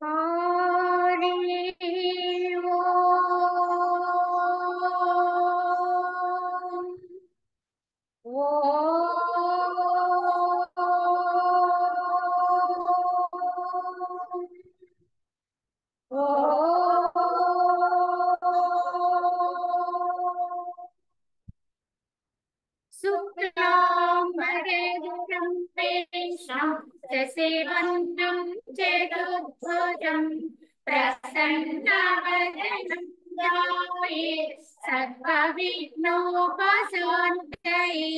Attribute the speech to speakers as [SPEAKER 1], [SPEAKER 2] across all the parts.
[SPEAKER 1] हरि शुक्लाम्बरधरं कृष्णं शशिवर्णं चतुर्भुजं प्रसन्नवदनं ध्यायेत् सर्वविघ्नोपशान्तये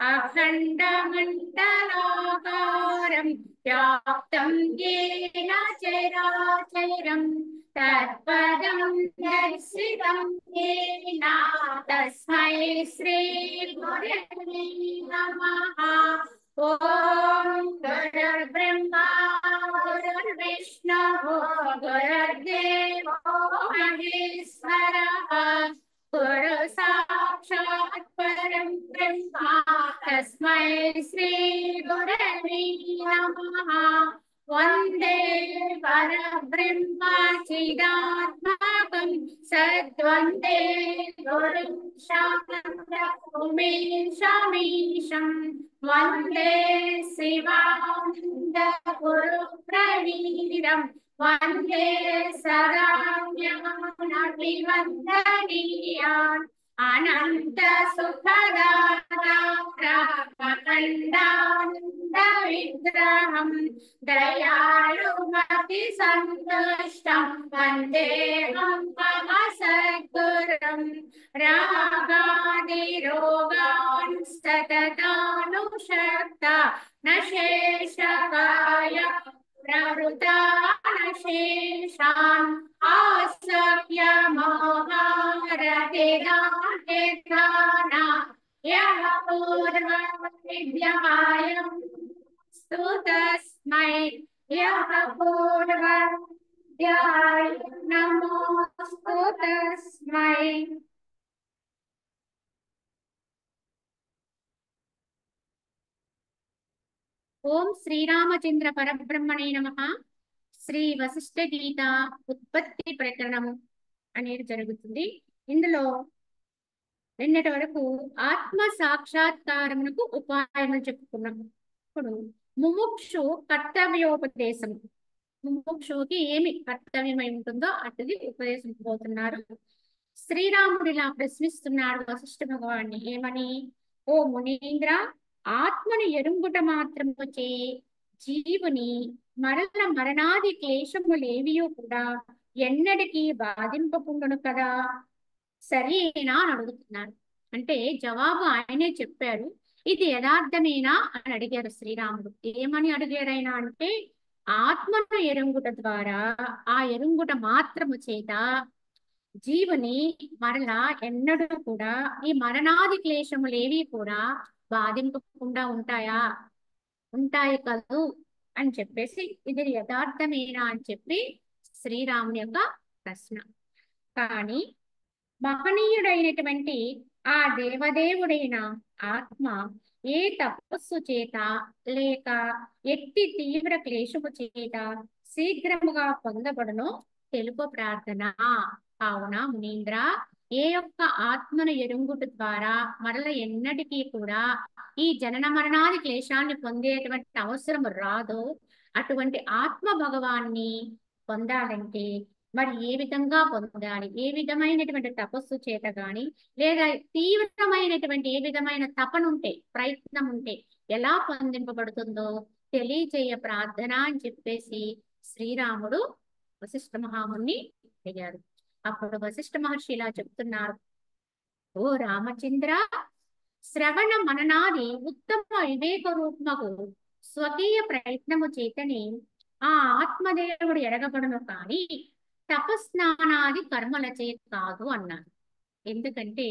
[SPEAKER 1] अखण्डमण्डलाकारं व्याप्तं येन चराचरं तत्पदं दर्शितं येन तस्मै श्री गुरवे नमः। ॐ गुरुर्ब्रह्मा गुरुर्विष्णुः गुरुर्देवो महेश्वरः गुरु साक्षात् परं ब्रह्म तस्मै श्री गुरवे नमः। वन्दे परब्रह्मचिदात्मकं सद्वन्दे गुरुं शामीशं वन्दे शिवानन्दगुरुप्रणीरं वन्दे सदा ज्ञानविवन्दनीयान् अनंत सुखदाता विग्रहं दयालुमति संतुष्टं वन्देऽहं सद्गुरुं रागादिरोगान् सततानुषक्ता न शेषकाय प्रवृतानशेषान् आसक्य मोहारतिदाना यः पूर्वविद्यमायं स्तुतस्मै यः पूर्वविद्याय नमोऽस्तु तस्मै। ఓం శ్రీరామచంద్ర పరబ్రహ్మణే నమః. శ్రీ వశిష్ఠ గీత ఉత్పత్తి ప్రకరణము అనేది జరుగుతుంది. ఇందులో నిన్నటి వరకు ఆత్మ సాక్షాత్కారమునకు ఉపాయములు చెప్పుకున్నాం. ఇప్పుడు ముముక్షు కర్తవ్యోపదేశం, ముముక్షుకి ఏమి కర్తవ్యమై ఉంటుందో అటుది ఉపదేశించబోతున్నారు. శ్రీరాముడు ఇలా ప్రశ్నిస్తున్నాడు వశిష్ఠ భగవాన్ని ఏమని, ఓ మునీంద్ర, ఆత్మను ఎరుంగుట మాత్రము చే జీవుని మరణాది క్లేశములేవియో కూడా ఎన్నటికీ బాధింపకుండును కదా, సరేనా అని అడుగుతున్నాడు. అంటే జవాబు ఆయనే చెప్పారు. ఇది యథార్థమేనా అని అడిగారు శ్రీరాముడు. ఏమని అడిగారైనా అంటే, ఆత్మను ఎరుంగుట ద్వారా, ఆ ఎరుంగుట మాత్రము చేత జీవుని మరలా ఎన్నడూ కూడా ఈ మరణాది క్లేశములేవి కూడా బాధింపకుండా ఉంటాయా? ఉంటాయి కదూ అని చెప్పేసి ఇది యథార్థమేనా అని చెప్పి శ్రీరాముని యొక్క ప్రశ్న. కానీ మహనీయుడైనటువంటి ఆ దేవదేవుడైన ఆత్మ ఏ తపస్సు చేత లేక ఎట్టి తీవ్ర క్లేశము చేత శీఘ్రముగా పొందబడునో తెలుపు ప్రార్థన. కావున మునీంద్ర, ఏ యొక్క ఆత్మను ఎరుంగుట ద్వారా మరల ఎన్నటికీ కూడా ఈ జనన మరణాది క్లేశాన్ని పొందేటువంటి అవసరం రాదో అటువంటి ఆత్మ భగవాన్ని పొందాలంటే మరి ఏ విధంగా పొందాలి, ఏ విధమైనటువంటి తపస్సు చేత గాని లేదా తీవ్రమైనటువంటి ఏ విధమైన తపనుంటే ప్రయత్నం ఉంటే ఎలా పొందింపబడుతుందో తెలియజేయ ప్రార్థన అని చెప్పేసి శ్రీరాముడు వశిష్ఠ మహాముని అడిగారు. అప్పుడు వశిష్ఠ మహర్షి ఇలా చెప్తున్నారు, ఓ రామచంద్ర, శ్రవణ మననాది ఉత్తమ వివేక రూపముకు స్వకీయ ప్రయత్నము చేతని ఆ ఆత్మదేవుడు ఎరగబడును కానీ తపస్నానాది కర్మల చేత కాదు అన్నారు. ఎందుకంటే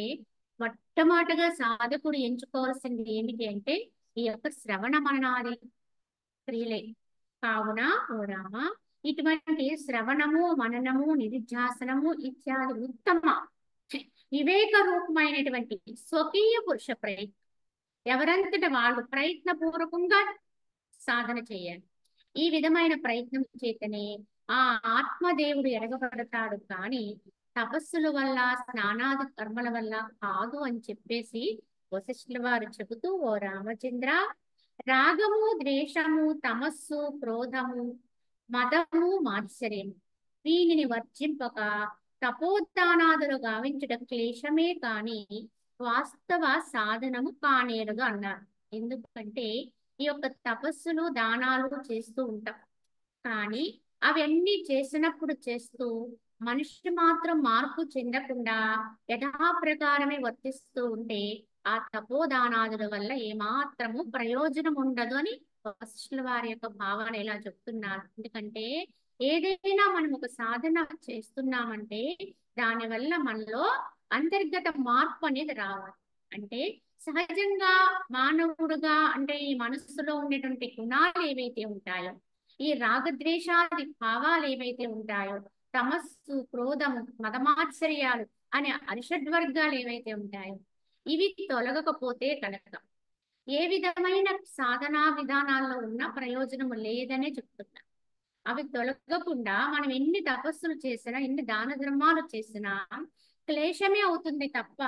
[SPEAKER 1] మొట్టమొదటిగా సాధకుడు ఎంచుకోవాల్సింది ఏమిటి అంటే ఈ యొక్క శ్రవణ మననాది క్రియలే. కావున ఓ రామ, ఇటువంటి శ్రవణము మననము నిధిధ్యాసనము ఇత్యాది ఉత్తమ వివేక రూపమైనటువంటి స్వకీయ పురుష ప్రయత్నం ఎవరంతట వాళ్ళు ప్రయత్నపూర్వకంగా సాధన చేయాలి. ఈ విధమైన ప్రయత్నం చేతనే ఆ ఆత్మదేవుడు ఎరగబడతాడు కానీ తపస్సుల వల్ల స్నానాది కర్మల వల్ల కాదు అని చెప్పేసి వశిష్ఠుల వారు చెబుతూ, ఓ రామచంద్ర, రాగము, ద్వేషము, తమస్సు, క్రోధము, మదము, మాత్సర్యము వీనిని వర్జింపక తపోదానాదులు గావించుట క్లేశమే కాని వాస్తవ సాధనము కానేరుగా అన్నారు. ఎందుకంటే ఈ యొక్క తపస్సులు దానాలు చేస్తూ ఉంటాం కానీ అవన్నీ చేసినప్పుడు చేస్తూ మనిషి మాత్రం మార్పు చెందకుండా యథాప్రకారమే వర్తిస్తూ ఉంటే ఆ తపోదానాదుల వల్ల ఏమాత్రము ప్రయోజనం ఉండదు అని వశిష్ఠుల వారి యొక్క భావన ఇలా చెప్తున్నారు. ఎందుకంటే ఏదైనా మనం ఒక సాధన చేస్తున్నామంటే దానివల్ల మనలో అంతర్గత మార్పు అనేది రావాలి. అంటే సహజంగా మానవుడుగా అంటే ఈ మనస్సులో ఉండేటువంటి గుణాలు ఏవైతే ఉంటాయో, ఈ రాగద్వేషాది భావాలు ఏవైతే ఉంటాయో, తమస్సు, క్రోధము, మదమాత్సర్యాలు అనే అరిషడ్వర్గాలు ఏవైతే ఉంటాయో, ఇవి తొలగకపోతే కనుక ఏ విధమైన సాధనా విధానాల్లో ఉన్న ప్రయోజనము లేదనే చెప్తున్నా. అవి తొలగకుండా మనం ఎన్ని తపస్సులు చేసినా, ఎన్ని దాన ధర్మాలు చేసినా క్లేశమే అవుతుంది తప్ప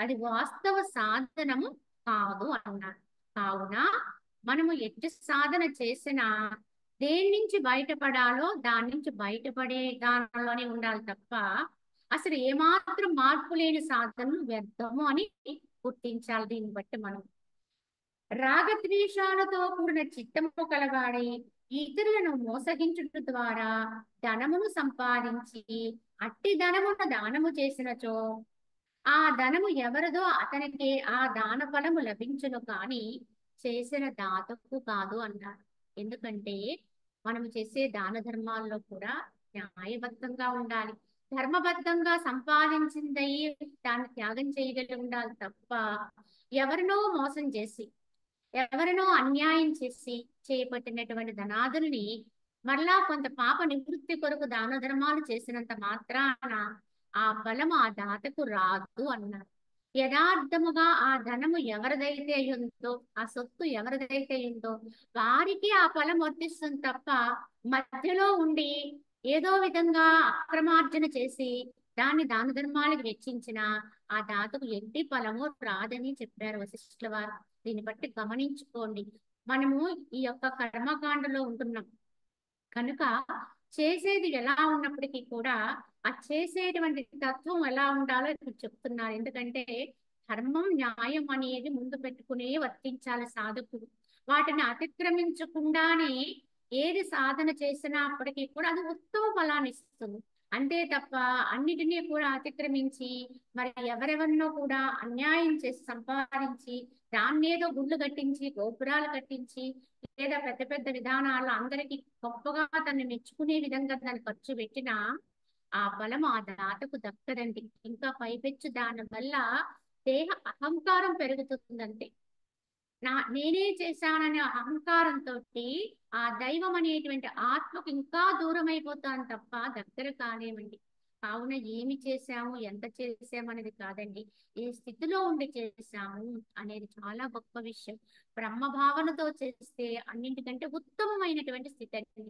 [SPEAKER 1] అది వాస్తవ సాధనము కాదు అన్నారు. కావున మనము ఎట్టి సాధన చేసినా దేని నుంచి బయటపడాలో దాని నుంచి బయటపడే దానిలోనే ఉండాలి తప్ప అసలు ఏమాత్రం మార్పు లేని సాధనలు వ్యర్థము అని గుర్తించాలి. దీన్ని బట్టి మనం రాగద్వేషాలతో కూడిన చిత్తము కలవాడి ఇతరులను మోసగించుట ద్వారా ధనమును సంపాదించి అట్టి ధనమును దానము చేసినచో ఆ ధనము ఎవరిదో అతనికి ఆ దాన ఫలము లభించును కానీ చేసిన దాతకు కాదు అన్నారు. ఎందుకంటే మనము చేసే దాన ధర్మాల్లో కూడా న్యాయబద్ధంగా ఉండాలి. ధర్మబద్ధంగా సంపాదించిందయి దాన్ని త్యాగం చేయగలిగి ఉండాలి తప్ప ఎవరినో మోసం చేసి ఎవరినో అన్యాయం చేసి చేపట్టినటువంటి ధనాదుల్ని మరలా కొంత పాప నివృత్తి కొరకు దాన ధర్మాలు చేసినంత మాత్రాన ఆ ఫలము ఆ దాతకు రాదు అన్నారు. యథార్థముగా ఆ ధనము ఎవరిదైతే ఉందో, ఆ సొత్తు ఎవరిదైతే ఉందో వారికి ఆ ఫలం వర్తిస్తుంది తప్ప మధ్యలో ఉండి ఏదో విధంగా అక్రమార్జన చేసి దాన్ని దాన ధర్మాలకు వెచ్చించిన ఆ దాతకు ఎట్టి ఫలము రాదని చెప్పారు వశిష్ఠుల వారు. దీన్ని బట్టి గమనించుకోండి. మనము ఈ యొక్క కర్మకాండలో ఉంటున్నాం కనుక చేసేది ఎలా ఉన్నప్పటికీ కూడా ఆ చేసేటువంటి తత్వం ఎలా ఉండాలో ఇప్పుడు చెప్తున్నారు. ఎందుకంటే ధర్మం, న్యాయం అనేది ముందు పెట్టుకునే వర్తించాలి సాధకుడు. వాటిని అతిక్రమించకుండానే ఏది సాధన చేసినా అప్పటికీ కూడా అది ఉత్తమ ఫలాన్ని ఇస్తుంది. అంతే తప్ప అన్నిటినీ కూడా అతిక్రమించి మరి ఎవరెవరినో కూడా అన్యాయం చేసి సంపాదించి దాన్నేదో గుళ్ళు కట్టించి గోపురాలు కట్టించి లేదా పెద్ద పెద్ద విధానాలు అందరికి గొప్పగా తను మెచ్చుకునే విధంగా దాన్ని ఖర్చు పెట్టినా ఆ బలం ఆ దాతకు దక్కదండి. ఇంకా పైపెచ్చు దాని వల్ల దేహ అహంకారం పెరుగుతుందంటే నేనే చేశాననే అహంకారంతో ఆ దైవం అనేటువంటి ఆత్మకు ఇంకా దూరం అయిపోతాను తప్ప దగ్గర కాలేమండి. కావున ఏమి చేశాము, ఎంత చేసాము అనేది కాదండి, ఏ స్థితిలో ఉండి చేశాము అనేది చాలా గొప్ప విషయం. బ్రహ్మ భావనతో చేస్తే అన్నింటికంటే ఉత్తమమైనటువంటి స్థితి అండి.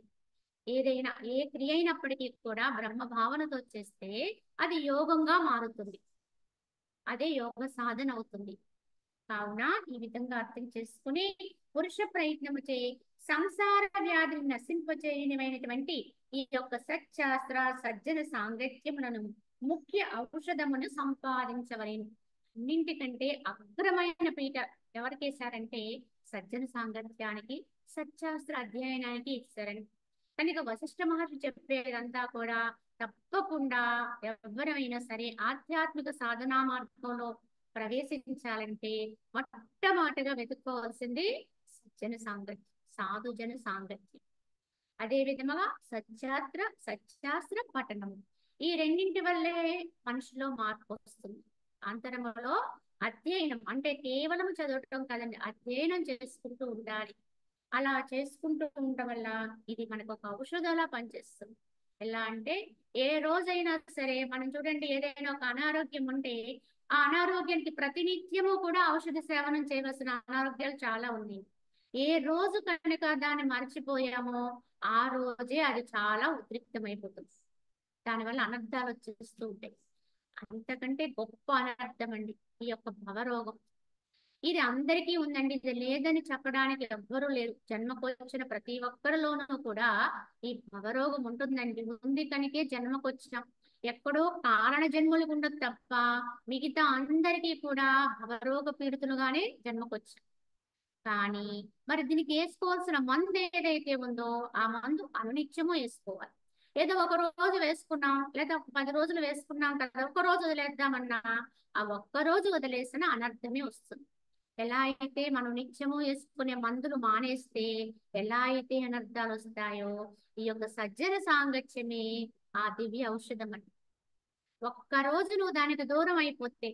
[SPEAKER 1] ఏదైనా ఏ క్రియ అయినప్పటికీ కూడా బ్రహ్మ భావనతో చేస్తే అది యోగంగా మారుతుంది. అదే యోగ సాధన అవుతుంది. కావున ఈ విధంగా అర్థం చేసుకుని పురుష ప్రయత్నము చే సంసార వ్యాధిని నశింపచేయనిమైనటువంటి ఈ యొక్క సత్శాస్త్ర సజ్జన సాంగత్యములను ముఖ్య ఔషధమును సంపాదించవలేను. అన్నింటికంటే అగ్రమైన పీట ఎవరికేశారంటే సజ్జన సాంగత్యానికి, సత్శాస్త్ర అధ్యయనానికి ఇచ్చారండి. కనుక వశిష్ఠ మహర్షి చెప్పేదంతా కూడా తప్పకుండా ఎవరైనా సరే ఆధ్యాత్మిక సాధనా మార్గంలో ప్రవేశించాలంటే మొట్టమొదటిగా వెతుక్కోవాల్సింది సజ్జన సాంగత్యం, సాధుజన సాంగత్యం. అదే విధముగా సత్శాస్త్ర పఠనము. ఈ రెండింటి వల్లే మనిషిలో మార్పు వస్తుంది. అంతరములో అధ్యయనం అంటే కేవలం చదవటం కదండి, అధ్యయనం చేసుకుంటూ ఉండాలి. అలా చేసుకుంటూ ఉండటం వల్ల ఇది మనకు ఒక ఔషధంలా పనిచేస్తుంది. ఎలా అంటే ఏ రోజైనా సరే మనం చూడండి, ఏదైనా ఒక అనారోగ్యం ఉంటే ఆ అనారోగ్యానికి ప్రతినిత్యము కూడా ఔషధ సేవనం చేయవలసిన అనారోగ్యాలు చాలా ఉన్నాయి. ఏ రోజు కనుక దాన్ని మర్చిపోయామో ఆ రోజే అది చాలా ఉద్రిక్తమైపోతుంది. దానివల్ల అనర్థాలు వచ్చేస్తూ ఉంటాయి. అంతకంటే గొప్ప అనర్థం అండి ఈ యొక్క భవరోగం. ఇది అందరికీ ఉందండి. ఇది లేదని చెప్పడానికి ఎవ్వరూ లేరు. జన్మకు వచ్చిన ప్రతి ఒక్కరిలోనూ కూడా ఈ భవరోగం ఉంటుందండి. ఉంది కనుకే జన్మకు వచ్చినాం. ఎక్కడో కారణ జన్మలకు ఉండదు తప్ప మిగతా అందరికీ కూడా భవరోగ పీడితులుగానే జన్మకొచ్చాం. కానీ మరి దీనికి వేసుకోవాల్సిన మందు ఏదైతే ఉందో ఆ మందు అనునిత్యము వేసుకోవాలి. ఏదో ఒక రోజు వేసుకున్నాం లేదా 10 రోజులు వేసుకున్నాం కదా, ఒక్క రోజు వదిలేద్దామన్నా ఆ ఒక్క రోజు వదిలేసిన అనర్థమే వస్తుంది. ఎలా అయితే మనం నిత్యము వేసుకునే మందులు మానేస్తే ఎలా అయితే అనర్థాలు వస్తాయో, ఈ యొక్క సజ్జన సాంగత్యమే ఆ దివ్య ఔషధం అని. ఒక్క రోజు నువ్వు దానికి దూరం అయిపోతే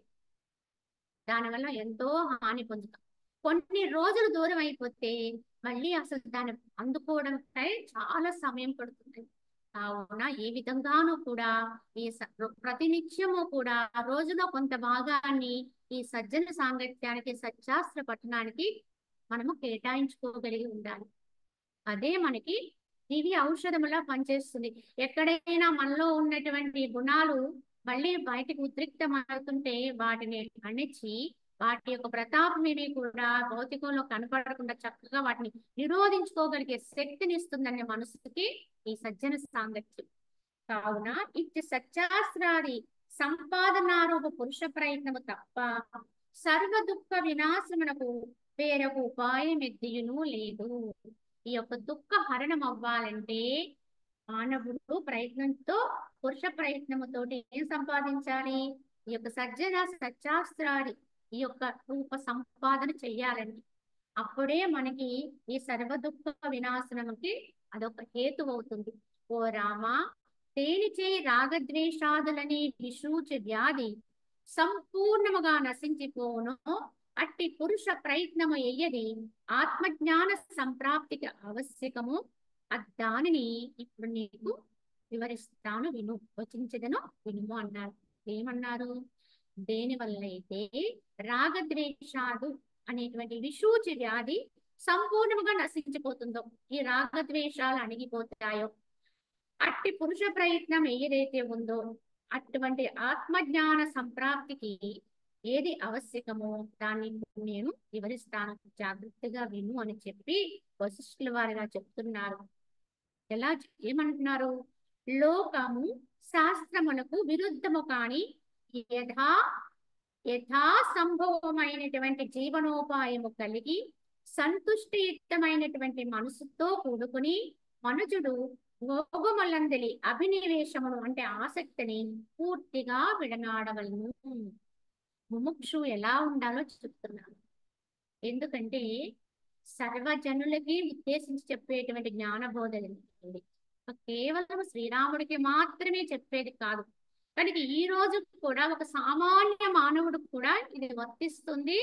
[SPEAKER 1] దానివల్ల ఎంతో హాని పొందుతాం. కొన్ని రోజులు దూరం అయిపోతే మళ్ళీ అసలు దాన్ని అందుకోవడంపై చాలా సమయం పడుతుంది. కావున ఏ విధంగానూ కూడా ప్రతినిత్యము కూడా రోజులో కొంత భాగాన్ని ఈ సజ్జన సాంగత్యానికి సత్శాస్త్ర పఠనానికి మనము కేటాయించుకోగలిగి ఉండాలి. అదే మనకి దివ్య ఔషధములా పనిచేస్తుంది. ఎక్కడైనా మనలో ఉన్నటువంటి గుణాలు మళ్ళీ బయటకు ఉద్రిక్తమవుతుంటే వాటిని అణిచి వాటి యొక్క ప్రతాపమిని కూడా భౌతికంలో కనపడకుండా చక్కగా వాటిని నిరోధించుకోగలిగే శక్తిని ఇస్తుందనే మనసుకి ఈ సజ్జన సాంగత్యం. కావున ఇట్టి సత్యాస్త్రాది సంపాదనారూప పురుష ప్రయత్నము తప్ప సర్వ దుఃఖ వినాశమునకు వేరొక ఉపాయం ఎద్దియును లేదు. ఈ యొక్క దుఃఖ హరణం అవ్వాలంటే మానవుడు ప్రయత్నంతో పురుష ప్రయత్నముతోటి ఏం సంపాదించాలి? ఈ యొక్క సజ్జన సత్యాస్త్రాది ఈ యొక్క రూప సంపాదన చెయ్యాలండి. అప్పుడే మనకి ఈ సర్వ దుఃఖ వినాశనముకి అదొక హేతు అవుతుంది. ఓ రామా, తేనిచే రాగద్వేషాదులని విషూచి వ్యాధి సంపూర్ణముగా నశించిపోను అట్టి పురుష ప్రయత్నము ఎయ్యది ఆత్మజ్ఞాన సంప్రాప్తికి ఆవశ్యకము. దానిని ఇప్పుడు నీకు వివరిస్తాను విను, వచించదను వినుము అన్నారు. ఏమన్నారు? దేని వల్ల అయితే రాగద్వేషాలు అనేటువంటి విషూచి వ్యాధి సంపూర్ణంగా నశించిపోతుందో, ఈ రాగద్వేషాలు అణిగిపోతాయో, అట్టి పురుష ప్రయత్నం ఏదైతే ఉందో అటువంటి ఆత్మజ్ఞాన సంప్రాప్తికి ఏది ఆవశ్యకమో దాన్ని నేను వివరిస్తాను, జాగ్రత్తగా విను అని చెప్పి వశిష్ఠుల వారిగా చెప్తున్నారు. ఎలా ఏమంటున్నారు? లోకము శాస్త్రములకు విరుద్ధము కాని యథా యథా సంభవమైనటువంటి జీవనోపాయము కలిగి సంతుష్టియుక్తమైనటువంటి మనసుతో కూడుకుని మనుజుడు భోగములందలి అభినివేశమును అంటే ఆసక్తిని పూర్తిగా విడనాడవలను. ముముక్షు ఎలా ఉండాలో చెప్తున్నాను. ఎందుకంటే సర్వజనులకి ఉద్దేశించి చెప్పేటువంటి జ్ఞానబోధ కేవలం శ్రీరాముడికి మాత్రమే చెప్పేది కాదు. కనుక ఈ రోజు కూడా ఒక సామాన్య మానవుడికి కూడా ఇది వర్తిస్తుంది.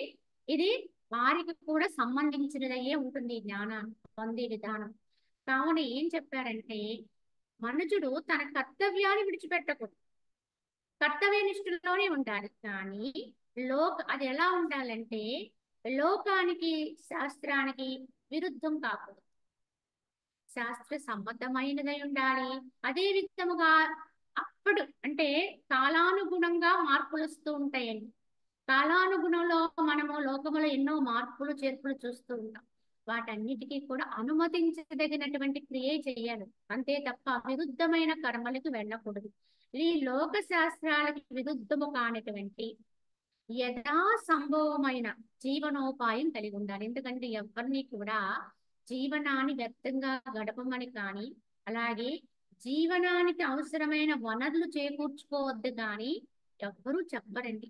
[SPEAKER 1] ఇది వారికి కూడా సంబంధించినదయ్యే ఉంటుంది ఈ జ్ఞానాన్ని పొందే విధానం. కావున ఏం చెప్పారంటే మనుజుడు తన కర్తవ్యాన్ని విడిచిపెట్టకూడదు, కర్తవ్య నిష్ఠలోనే ఉండాలి. కానీ అది ఎలా ఉండాలంటే లోకానికి శాస్త్రానికి విరుద్ధం కాకూడదు, శాస్త్ర సమ్మతమైనదై ఉండాలి. అదే విధముగా అప్పుడు అంటే కాలానుగుణంగా మార్పులు వస్తూ ఉంటాయండి. కాలానుగుణంలో మనము లోకములో ఎన్నో మార్పులు చేర్పులు చూస్తూ ఉంటాం. వాటన్నిటికీ కూడా అనుమతించదగినటువంటి క్రియ చేయాలి, అంతే తప్ప విరుద్ధమైన కర్మలకు వెళ్ళకూడదు. ఈ లోక శాస్త్రాలకి విరుద్ధము కానటువంటి యథా సంభవమైన జీవనోపాయం కలిగి ఉండాలి. ఎందుకంటే ఎవరిని కూడా జీవనాన్ని వ్యర్థంగా గడపమని కానీ అలాగే జీవనానికి అవసరమైన వనరులు చేకూర్చుకోవద్దు కానీ ఎవ్వరూ చెప్పరండి,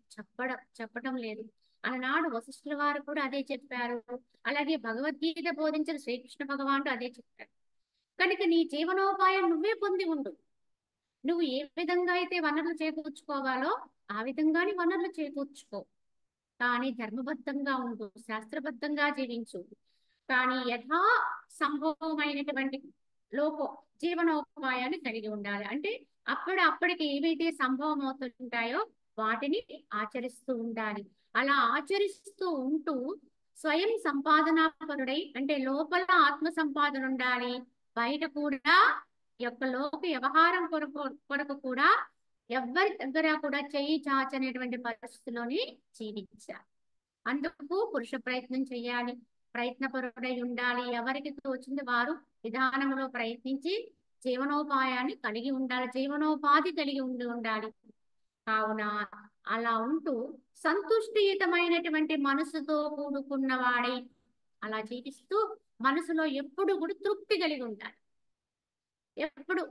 [SPEAKER 1] చెప్పడం లేదు. అలనాడు వశిష్ఠుల వారు కూడా అదే చెప్పారు. అలాగే భగవద్గీత బోధించిన శ్రీకృష్ణ భగవానుడు అదే చెప్పారు. కనుక నీ జీవనోపాయం నువ్వే పొంది ఉండు. నువ్వు ఏ విధంగా అయితే వనరులు చేకూర్చుకోవాలో ఆ విధంగానే వనరులు చేకూర్చుకో. కానీ ధర్మబద్ధంగా ఉండు, శాస్త్రబద్ధంగా జీవించు. కానీ యథా సంభవమైనటువంటి జీవనోపాయాన్ని కలిగి ఉండాలి. అంటే అప్పటికి ఏవైతే సంభవం అవుతుంటాయో వాటిని ఆచరిస్తూ ఉండాలి. అలా ఆచరిస్తూ ఉంటూ స్వయం సంపాదనాపరుడై అంటే లోపల ఆత్మ సంపాదన ఉండాలి, బయట కూడా యొక్క లోక వ్యవహారం కొరకు కూడా ఎవ్వరి దగ్గర కూడా చెయ్యి చాచనేటువంటి పరిస్థితిలోని జీవించాలి. అందుకు పురుష ప్రయత్నం చేయాలి, ప్రయత్నపరుడై ఉండాలి. ఎవరికి తోచింది వారు విధానంలో ప్రయత్నించి జీవనోపాయాన్ని కలిగి ఉండాలి, జీవనోపాధి కలిగి ఉండాలి. కావున అలా ఉంటూ సంతుష్టియుతమైనటువంటి మనసుతో కూడుకున్న వాడై అలా జీవిస్తూ మనసులో ఎప్పుడు కూడా తృప్తి కలిగి ఉండాలి. ఎప్పుడు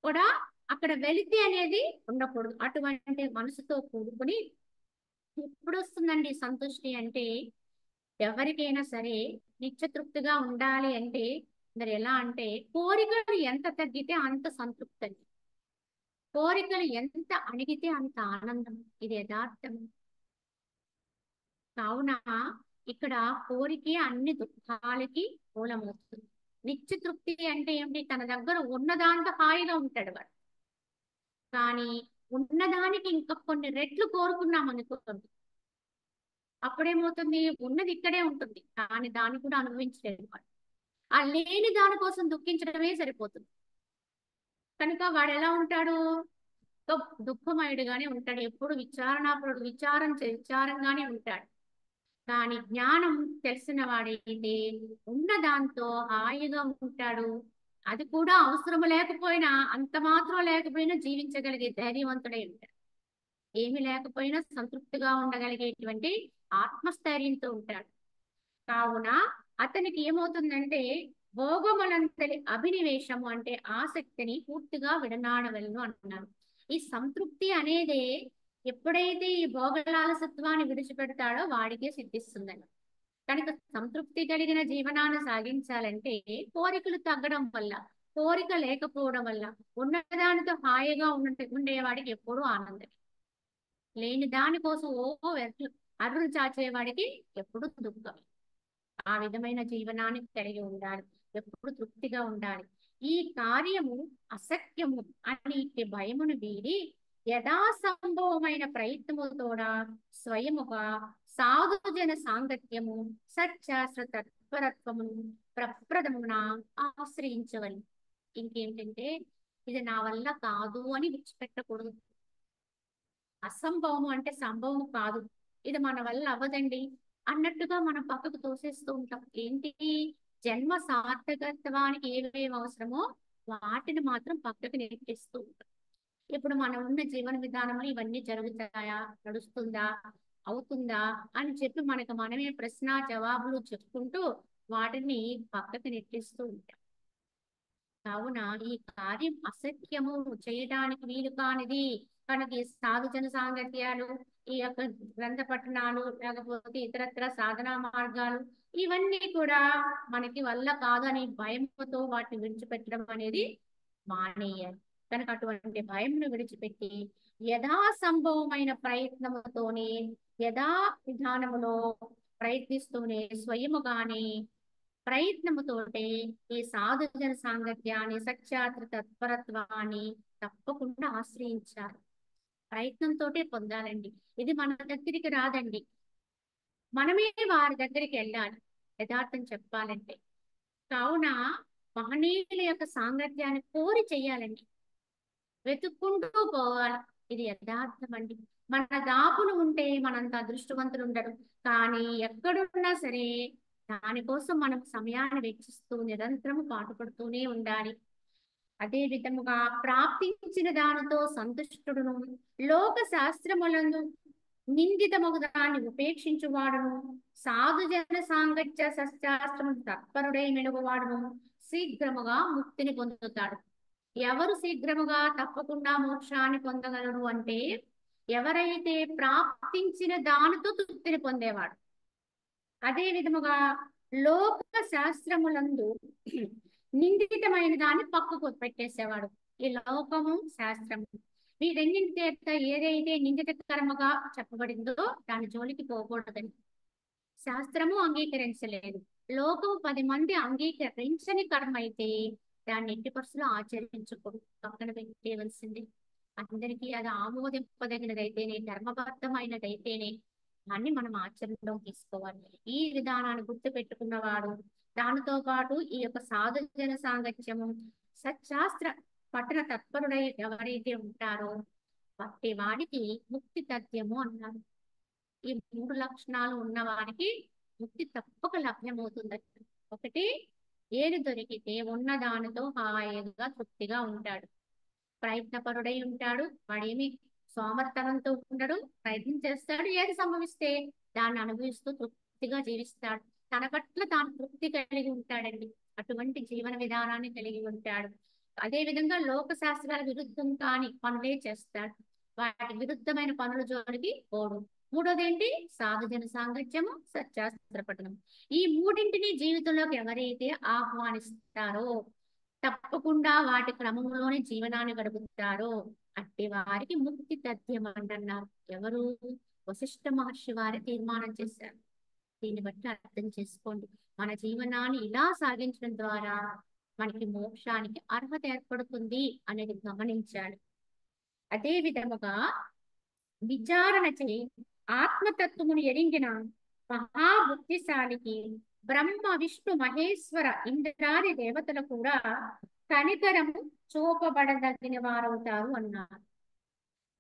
[SPEAKER 1] కూడా అక్కడ వెలితి అనేది ఉండకూడదు. అటువంటి మనసుతో కూడుకుని ఎప్పుడు వస్తుందండి సంతుష్టి అంటే? ఎవరికైనా సరే నిత్యతృప్తిగా ఉండాలి అంటే మరి ఎలా అంటే, కోరికలు ఎంత తగ్గితే అంత సంతృప్తి అండి. కోరికలు ఎంత అణిగితే అంత ఆనందం. ఇది యథార్థం. కావున ఇక్కడ కోరికే అన్ని దుఃఖాలకి మూలమవుతుంది. నిత్య తృప్తి అంటే ఏమిటి? తన దగ్గర ఉన్నదాంతో హాయిగా ఉంటాడు వాడు. కానీ ఉన్నదానికి ఇంకా కొన్ని రెట్లు కోరుకున్నాం అనుకోండి, అప్పుడేమవుతుంది? ఉన్నది ఇక్కడే ఉంటుంది కానీ దాన్ని కూడా అనుభవించలేదు వాడు. ఆ లేని దానికోసం దుఃఖించడమే సరిపోతుంది. కనుక వాడు ఎలా ఉంటాడు? దుఃఖమయుడుగానే ఉంటాడు. ఎప్పుడు విచారణాపరుడు, విచారంగానే ఉంటాడు. కానీ జ్ఞానం తెలిసిన వాడైతే ఉన్న దాంతో హాయిగా ఉంటాడు. అది కూడా అవసరం లేకపోయినా, అంత మాత్రం లేకపోయినా జీవించగలిగే ధైర్యవంతుడై ఉంటాడు. ఏమి లేకపోయినా సంతృప్తిగా ఉండగలిగేటువంటి ఆత్మస్థైర్యంతో ఉంటాడు. కావున అతనికి ఏమవుతుందంటే భోగములంతటి అభినివేశము అంటే ఆసక్తిని పూర్తిగా విడనాడవలను అంటున్నారు. ఈ సంతృప్తి అనేది ఎప్పుడైతే ఈ భోగలాలసత్వాన్ని విడిచిపెడతాడో వాడికే సిద్ధిస్తుందని. కనుక సంతృప్తి కలిగిన జీవనాన్ని సాగించాలంటే కోరికలు తగ్గడం వల్ల, కోరిక లేకపోవడం వల్ల, ఉన్నదానితో హాయిగా ఉండేవాడికి ఎప్పుడూ ఆనందం. లేని దానికోసం అరులు చాచేవాడికి ఎప్పుడు దుఃఖం. ఆ విధమైన జీవనాన్ని కలిగి ఉండాలి, ఎప్పుడు తృప్తిగా ఉండాలి. ఈ కార్యము అసత్యము అని భయమును వీడి యథాసంభవమైన ప్రయత్నముతోడా స్వయముగా సాధుజన సాంగత్యము సత్శాస్త్ర తత్పరత్వమును ప్రప్రదమున ఆశ్రయించవలి. ఇంకేంటంటే ఇది నా వల్ల కాదు అని విడిచిపెట్టకూడదు. అసంభవము అంటే సంభవం కాదు, ఇది మన వల్ల అవ్వదండి అన్నట్టుగా మనం పక్కకు తోసేస్తూ ఉంటాం. ఏంటి? జన్మ సార్థకత్వానికి ఏవేవి అవసరమో వాటిని మాత్రం పక్కకు నెట్టేస్తూ ఉంటాం. ఇప్పుడు మనం ఉన్న జీవన విధానంలో ఇవన్నీ జరుగుతాయా, నడుస్తుందా, అవుతుందా అని చెప్పి మనకు మనమే ప్రశ్న జవాబులు చెప్పుకుంటూ వాటిని పక్కకు నెట్టేస్తూ ఉంటాం. కావున ఈ కార్యం అసత్యము, చేయడానికి వీలు కానిది. కనుక ఈ సాధుజన సాంగత్యాలు, ఈ యొక్క గ్రంథ పఠనాలు, లేకపోతే ఇతరత్ర సాధనా మార్గాలు ఇవన్నీ కూడా మనకి వల్ల కాదని భయంతో వాటిని విడిచిపెట్టడం అనేది మానేయాలి. కనుక అటువంటి భయంను విడిచిపెట్టి యథా సంభవమైన ప్రయత్నముతోనే, యథా విధానములో ప్రయత్నిస్తూనే స్వయముగానే ప్రయత్నముతోటే ఈ సాధుజన సాంగత్యాన్ని, సత్యాత్ర తత్పరత్వాన్ని తప్పకుండా ఆశ్రయించాలి. ప్రయత్నంతో పొందాలండి. ఇది మన దగ్గరికి రాదండి, మనమే వారి దగ్గరికి వెళ్ళాలి యథార్థం చెప్పాలంటే. కావున మహనీయుల యొక్క సాంగత్యాన్ని కోరి చెయ్యాలండి, వెతుక్కుంటూ పోవాలి. ఇది యథార్థం అండి. మన దాపులు ఉంటే మనంత అదృష్టవంతులు ఉండరు. కానీ ఎక్కడున్నా సరే దానికోసం మనం సమయాన్ని వెచ్చిస్తూ నిరంతరం పాటుపడుతూనే ఉండాలి. అదే విధముగా ప్రాప్తించిన దానితో సంతుష్టుడును, లోక శాస్త్రములందు నిందితమగు దాన్ని ఉపేక్షించువాడును, సాధుజన సాంగత్య సశాస్త్రము తత్పరుడై మెలుగువాడును శీఘ్రముగా ముక్తిని పొందుతాడు. ఎవరు శీఘ్రముగా తప్పకుండా మోక్షాన్ని పొందగలరు అంటే ఎవరైతే ప్రాప్తించిన దానితో తృప్తిని పొందేవాడు. అదే విధముగా లోక శాస్త్రములందు నిందితమైన దాన్ని పక్కకు పెట్టేసేవాడు. ఈ లోకము, శాస్త్రము ఈ రెండింటి చేత ఏదైతే నిందితకరముగా చెప్పబడిందో దాని జోలికి పోకూడదని. శాస్త్రము అంగీకరించలేదు, లోకము 10 మంది అంగీకరించని కర్మ అయితే దాన్ని ఎట్టి పరిస్థితుల్లో ఆచరించకూడదు, పక్కన పెట్టేయవలసింది. అందరికీ అది ఆమోదింపదగినదైతేనే, ధర్మబద్ధమైనదైతేనే దాన్ని మనం ఆచరణలో తీసుకోవాలి. ఈ విధానాన్ని గుర్తు పెట్టుకున్నవాడు, దానితో పాటు ఈ యొక్క సాధు జన సాంగత్యము, సత్శాస్త్ర పఠన తత్పరుడై ఎవరైతే ఉంటారో వాటి వాడికి ముక్తి తథ్యము అన్నారు. ఈ 3 లక్షణాలు ఉన్న వారికి ముక్తి తప్పక లభ్యమవుతుంది. ఒకటి, ఏది దొరికితే ఉన్న దానితో హాయిగా తృప్తిగా ఉంటాడు, ప్రయత్నపరుడై ఉంటాడు, వాడేమి సోమర్తనంతో ఉండడు, ప్రయత్నం చేస్తాడు, ఏది సంభవిస్తే దాన్ని అనుభవిస్తూ తృప్తిగా జీవిస్తాడు, తన పట్ల తాను తృప్తి కలిగి ఉంటాడండి. అటువంటి జీవన విధానాన్ని కలిగి ఉంటాడు. అదే విధంగా లోక శాస్త్రాల విరుద్ధం కాని పనులే చేస్తాడు, వాటి విరుద్ధమైన పనుల జోలికి పోడు. మూడోది ఏంటి? సాధుజన సాంగత్యము, సత్శాస్త్ర పఠనం. ఈ మూడింటిని జీవితంలోకి ఎవరైతే ఆహ్వానిస్తారో, తప్పకుండా వాటి క్రమంలోనే జీవనాన్ని గడుపుతారో అట్టి వారికి ముక్తి తథ్యం అంటున్నారు. ఎవరు? వశిష్ఠ మహర్షి వారి తీర్మానం చేశారు. దీన్ని బట్టి అర్థం చేసుకోండి, మన జీవనాన్ని ఇలా సాగించడం ద్వారా మనకి మోక్షానికి అర్హత ఏర్పడుతుంది అనేది గమనించాలి. అదే విధముగా విచారణ చేయి ఆత్మతత్వమును ఎరింగిన మహాబుద్ధిశాలికి బ్రహ్మ విష్ణు మహేశ్వర ఇంద్రాది దేవతలు కూడా కనికరము చూపబడదగిన వారవుతారు అన్నారు.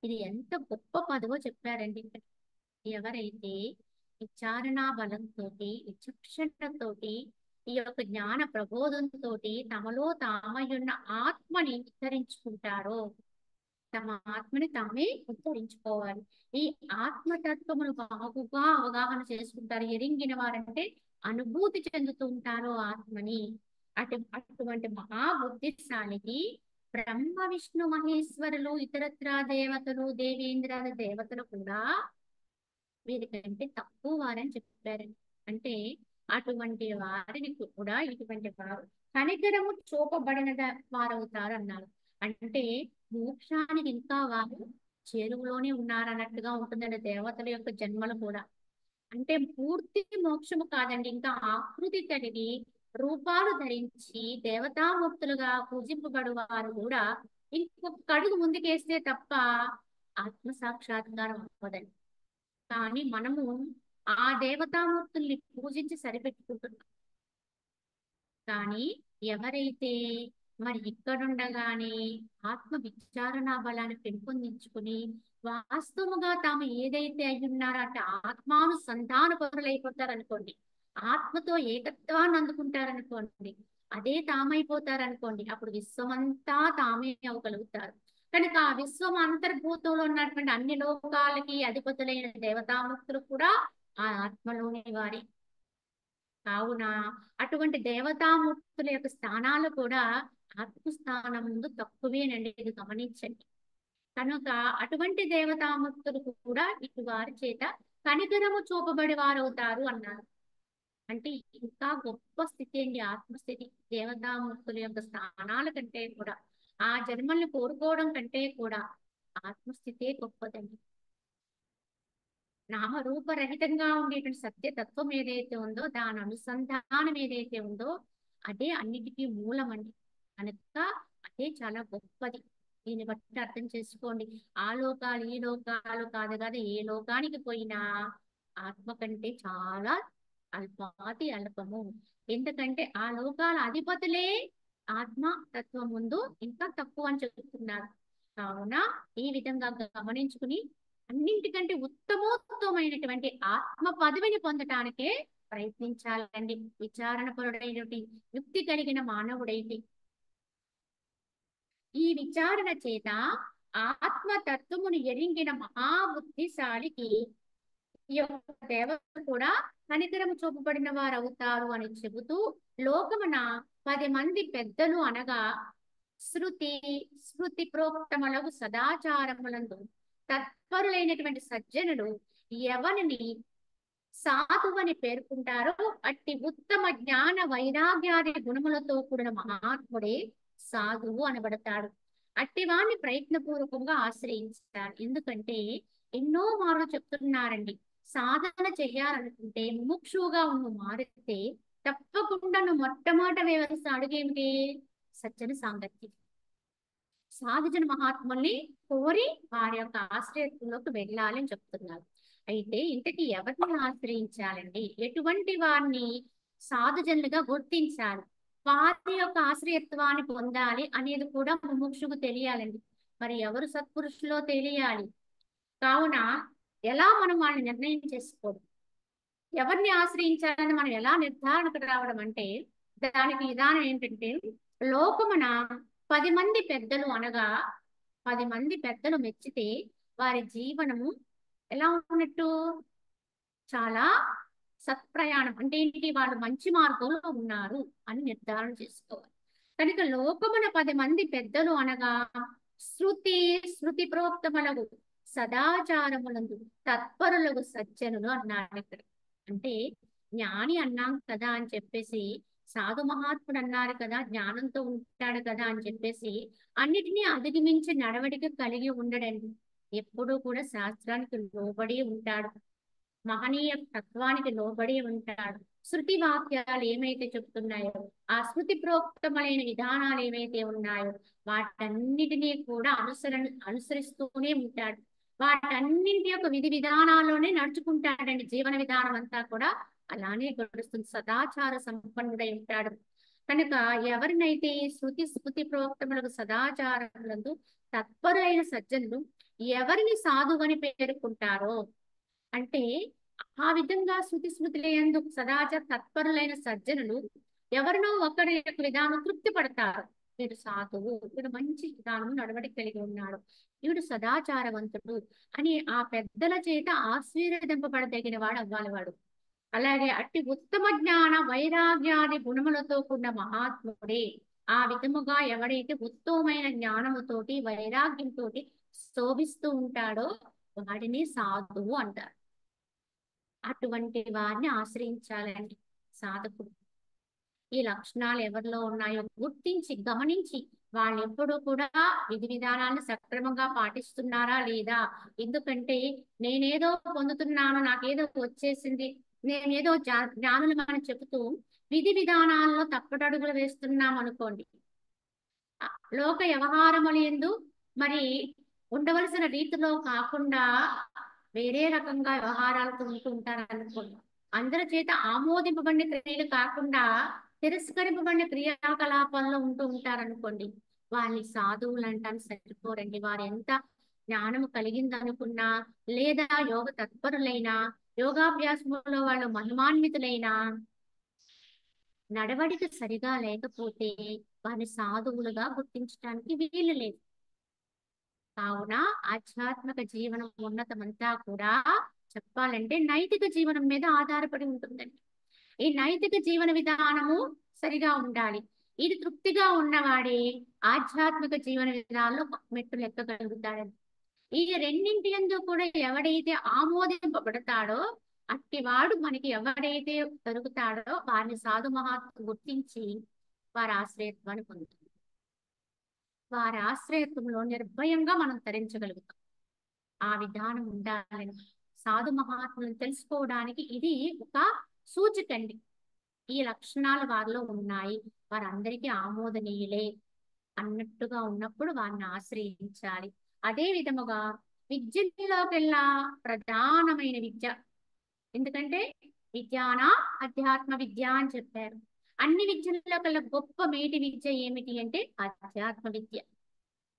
[SPEAKER 1] ఇది ఎంత గొప్ప పదవో చెప్పారండి ఇక్కడ. ఎవరైతే విచారణా బలంతో, విచక్షణతోటి, ఈ యొక్క జ్ఞాన ప్రబోధంతో తమలో తామయున్న ఆత్మని ఉద్ధరించుకుంటారో, తమ ఆత్మని తామే ఉద్ధరించుకోవాలి. ఈ ఆత్మతత్వమును బాగుగా అవగాహన చేసుకుంటారు. ఎరింగిన వారంటే అనుభూతి చెందుతూ ఉంటారో ఆత్మని. అటువంటి మహాబుద్ధిశాలికి బ్రహ్మ విష్ణు మహేశ్వరులు, ఇతరత్ర దేవతలు, దేవేంద్రాల దేవతలు కూడా వీరికంటే తక్కువ వారని చెప్పారండి. అంటే అటువంటి వారిని కూడా ఇటువంటి వారు కనికరము చూపబడిన వారవుతారు అన్నారు. అంటే మోక్షానికి ఇంకా వారు చేరువలోనే ఉన్నారన్నట్టుగా ఉంటుందండి దేవతల యొక్క జన్మలు కూడా. అంటే పూర్తి మోక్షము కాదండి, ఇంకా ఆకృతి కలిగి రూపాలు ధరించి దేవతామూర్తులుగా పూజింపబడు వారు కూడా ఇంకొక అడుగు ముందుకేస్తే తప్ప ఆత్మ సాక్షాత్కారం అవ్వదండి. కానీ మనము ఆ దేవతామూర్తుల్ని పూజించి సరిపెట్టుకుంటున్నాం. కానీ ఎవరైతే మరి ఇక్కడుండగానే ఆత్మ విచారణ బలాన్ని పెంపొందించుకుని వాస్తవముగా తాము ఏదైతే అయి ఉన్నారో అంటే ఆత్మానుసంధాన పరులైపోతారనుకోండి, ఆత్మతో ఏకత్వాన్ని అందుకుంటారనుకోండి, అదే తామైపోతారనుకోండి, అప్పుడు విశ్వమంతా తామే అవ్వగలుగుతారు. కనుక ఆ విశ్వం అంతర్భూతంలో ఉన్నటువంటి అన్ని లోకాలకి అధిపతులైన దేవతామూర్తులు కూడా ఆ ఆత్మలోని వారి. కావున అటువంటి దేవతామూర్తుల యొక్క స్థానాలు కూడా ఆత్మస్థానం ముందు తక్కువేనండి, ఇది గమనించండి. కనుక అటువంటి దేవతామూర్తులు కూడా ఇటు వారి చేత కనికరము చూపబడి వారవుతారు అన్నారు. అంటే ఇంకా గొప్ప స్థితి అండి ఆత్మస్థితి. దేవతామూర్తుల యొక్క స్థానాల కంటే కూడా, ఆ జన్మల్ని కోరుకోవడం కంటే కూడా ఆత్మస్థితే గొప్పదండి. నామరూపరహితంగా ఉండేటువంటి సత్యతత్వం ఏదైతే ఉందో, దాని అనుసంధానం ఏదైతే ఉందో అదే అన్నిటికీ మూలమండి. కనుక అదే చాలా గొప్పది. దీన్ని బట్టి అర్థం చేసుకోండి, ఆ లోకాలు ఈ లోకాలు కాదు కదా, ఏ లోకానికి పోయినా ఆత్మ కంటే చాలా అల్పాతి అల్పము. ఎందుకంటే ఆ లోకాల అధిపతులే ఆత్మ తత్వం ముందు ఇంకా తక్కువ అని చెప్తున్నారు. కావున ఈ విధంగా గమనించుకుని అన్నింటికంటే ఉత్తమోత్తమైనటువంటి ఆత్మ పదవిని పొందటానికే ప్రయత్నించాలండి. విచారణ పరుడైనటువంటి యుక్తి కలిగిన మానవుడైతే ఈ విచారణ చేత ఆత్మ తత్వమును ఎరింగిన మహాబుద్ధిశాలికి ఈ యొక్క దేవతలు కూడా కనికరము చూపబడిన వారు అవుతారు అని చెబుతూ, లోకమున 10 మంది పెద్దలు అనగా శృతి స్మృతి ప్రోక్తములకు సదాచారములందు తత్పరులైనటువంటి సజ్జనులు ఎవరిని సాధువని పేర్కొంటారో అట్టి ఉత్తమ జ్ఞాన వైరాగ్యాది గుణములతో కూడిన మహాత్ముడే సాధువు అనబడతాడు. అట్టి వాణ్ణి ప్రయత్నపూర్వకంగా ఆశ్రయించాలి. ఎందుకంటే ఎన్నో మార్లు చెప్తున్నారండి, సాధన చెయ్యాలనుకుంటే ముముక్షువుగా నువ్వు మారితే తప్పకుండా నువ్వు మొట్టమొదట వేయాల్సిన అడుగేమిటి? సజ్జన సాంగత్యం. సాధుజన మహాత్ముల్ని కోరి వారి యొక్క ఆశ్రయంలోకి వెళ్ళాలి అని చెప్తున్నారు. అయితే ఇంతకీ ఎవరిని ఆశ్రయించాలండి? ఎటువంటి వారిని సాధుజనులుగా గుర్తించాలి? వారి యొక్క ఆశ్రయత్వాన్ని పొందాలి అనేది కూడా ముముక్షుకు తెలియాలండి. మరి ఎవరు సత్పురుషులో తెలియాలి. కావున ఎలా మనం వాళ్ళని నిర్ణయం చేసుకోవడం? ఎవరిని ఆశ్రయించాలని మనం ఎలా నిర్ధారణకు రావడం అంటే, దానికి విధానం ఏంటంటే, లోకమున 10 మంది పెద్దలు అనగా 10 మంది పెద్దలు మెచ్చితే వారి జీవనము ఎలా ఉన్నట్టు? చాలా సత్ప్రయాణం అంటే ఏంటి? వాళ్ళు మంచి మార్గంలో ఉన్నారు అని నిర్ధారణ చేసుకోవాలి. కనుక లోకమున 10 మంది పెద్దలు అనగా శృతి ప్రోక్తములకు సదాచారములందు తత్పరులకు సజ్జనులు అన్నారు ఇక్కడ. అంటే జ్ఞాని అన్నాం కదా అని చెప్పేసి, సాధు మహాత్ముడు అన్నారు కదా, జ్ఞానంతో ఉంటాడు కదా అని చెప్పేసి అన్నిటినీ అధిగమించి నడవడిక కలిగి ఉండడండి. ఎప్పుడూ కూడా శాస్త్రానికి లోబడి ఉంటాడు. మహనీయ తత్వానికి లోబడి ఉంటాడు. శృతి వాక్యాలు ఏమైతే చెప్తున్నాయో, ఆ శృతి ప్రోక్తమైన విధానాలు ఏమైతే ఉన్నాయో వాటన్నిటినీ కూడా అనుసరిస్తూనే ఉంటాడు. వాటన్నింటి యొక్క విధి విధానాల్లోనే నడుచుకుంటాడండి. జీవన విధానం అంతా కూడా అలానే గడుస్తుంది. సదాచార సంపన్నుడై ఉంటాడు. కనుక ఎవరినైతే స్మృతి ప్రోక్తములకు సదాచారములందు తత్పరులైన సజ్జనులు ఎవరిని సాధువని పేర్కొంటారో, అంటే ఆ విధంగా స్మృతులందు సదాచార తత్పరులైన సజ్జనులు ఎవరినో ఒకరి యొక్క విధానం తృప్తి పడతారు. వీడు సాధువు, వీడు మంచి విధానం నడవడిక కలిగి ఉన్నాడు, వీడు సదాచారవంతుడు అని ఆ పెద్దల చేత ఆశీర్వదింపబడదగిన వాడు అవ్వాలి వాడు. అలాగే అట్టి ఉత్తమ జ్ఞాన వైరాగ్యాది గుణములతో కూడిన మహాత్ముడే. ఆ విధముగా ఎవడైతే ఉత్తమమైన జ్ఞానముతోటి వైరాగ్యంతో శోభిస్తూ ఉంటాడో వాడిని సాధువు అంటారు. అటువంటి వారిని ఆశ్రయించాలండి సాధకుడు. ఈ లక్షణాలు ఎవరిలో ఉన్నాయో గుర్తించి గమనించి వాళ్ళు ఎప్పుడూ కూడా విధి విధానాలను సక్రమంగా పాటిస్తున్నారా లేదా. ఎందుకంటే నేనేదో పొందుతున్నాను, నాకేదో వచ్చేసింది, నేనేదో జ్ఞానులు మనం చెబుతూ విధి విధానాల్లో తప్పటడుగులు వేస్తున్నాం అనుకోండి, లోక వ్యవహారములు ఎందు మరి ఉండవలసిన రీతిలో కాకుండా వేరే రకంగా వ్యవహారాలతో ఉంటూ ఉంటారు అనుకోండి. అందరి చేత ఆమోదింపబడిన క్రియలు కాకుండా తిరస్కరింపబడిన క్రియాకలాపాల్లో ఉంటూ ఉంటారనుకోండి, వాళ్ళని సాధువులు అంటానికి సరిపోరండి. వారు ఎంత జ్ఞానము కలిగిందనుకున్నా, లేదా యోగ తత్పరులైనా, యోగాభ్యాసంలో వాళ్ళు మహిమాన్వితులైనా నడవడిక సరిగా లేకపోతే వారిని సాధువులుగా గుర్తించడానికి వీలు లేదు. కావున ఆధ్యాత్మిక జీవనం ఉన్నతమంతా కూడా చెప్పాలంటే నైతిక జీవనం మీద ఆధారపడి ఉంటుందండి. ఈ నైతిక జీవన విధానము సరిగా ఉండాలి. ఇది తృప్తిగా ఉన్నవాడే ఆధ్యాత్మిక జీవన విధానంలో మెట్టులు ఎక్కగలుగుతాడని. ఈ రెండింటి యందు కూడా ఎవడైతే ఆమోదింపబడతాడో అట్టివాడు మనకి ఎవడైతే దొరుకుతాడో వారిని సాధు మహాత్మ గుర్తించి వారి ఆశ్రయత్వాన్ని పొందుతుంది. వారి ఆశ్రయత్వంలో నిర్భయంగా మనం తరించగలుగుతాం. ఆ విధానం ఉండాలని సాధు మహాత్ములను తెలుసుకోవడానికి ఇది ఒక సూచికండి. ఈ లక్షణాలు వారిలో ఉన్నాయి, వారందరికీ ఆమోదనీయులే అన్నట్టుగా ఉన్నప్పుడు వారిని ఆశ్రయించాలి. అదే విధముగా విద్యలోకెల్లా ప్రధానమైన విద్య, ఎందుకంటే విజ్ఞాన అధ్యాత్మ విద్య అని చెప్పారు. అన్ని విద్యల్లో కల్లా గొప్ప మేటి విద్య ఏమిటి అంటే అధ్యాత్మ విద్య.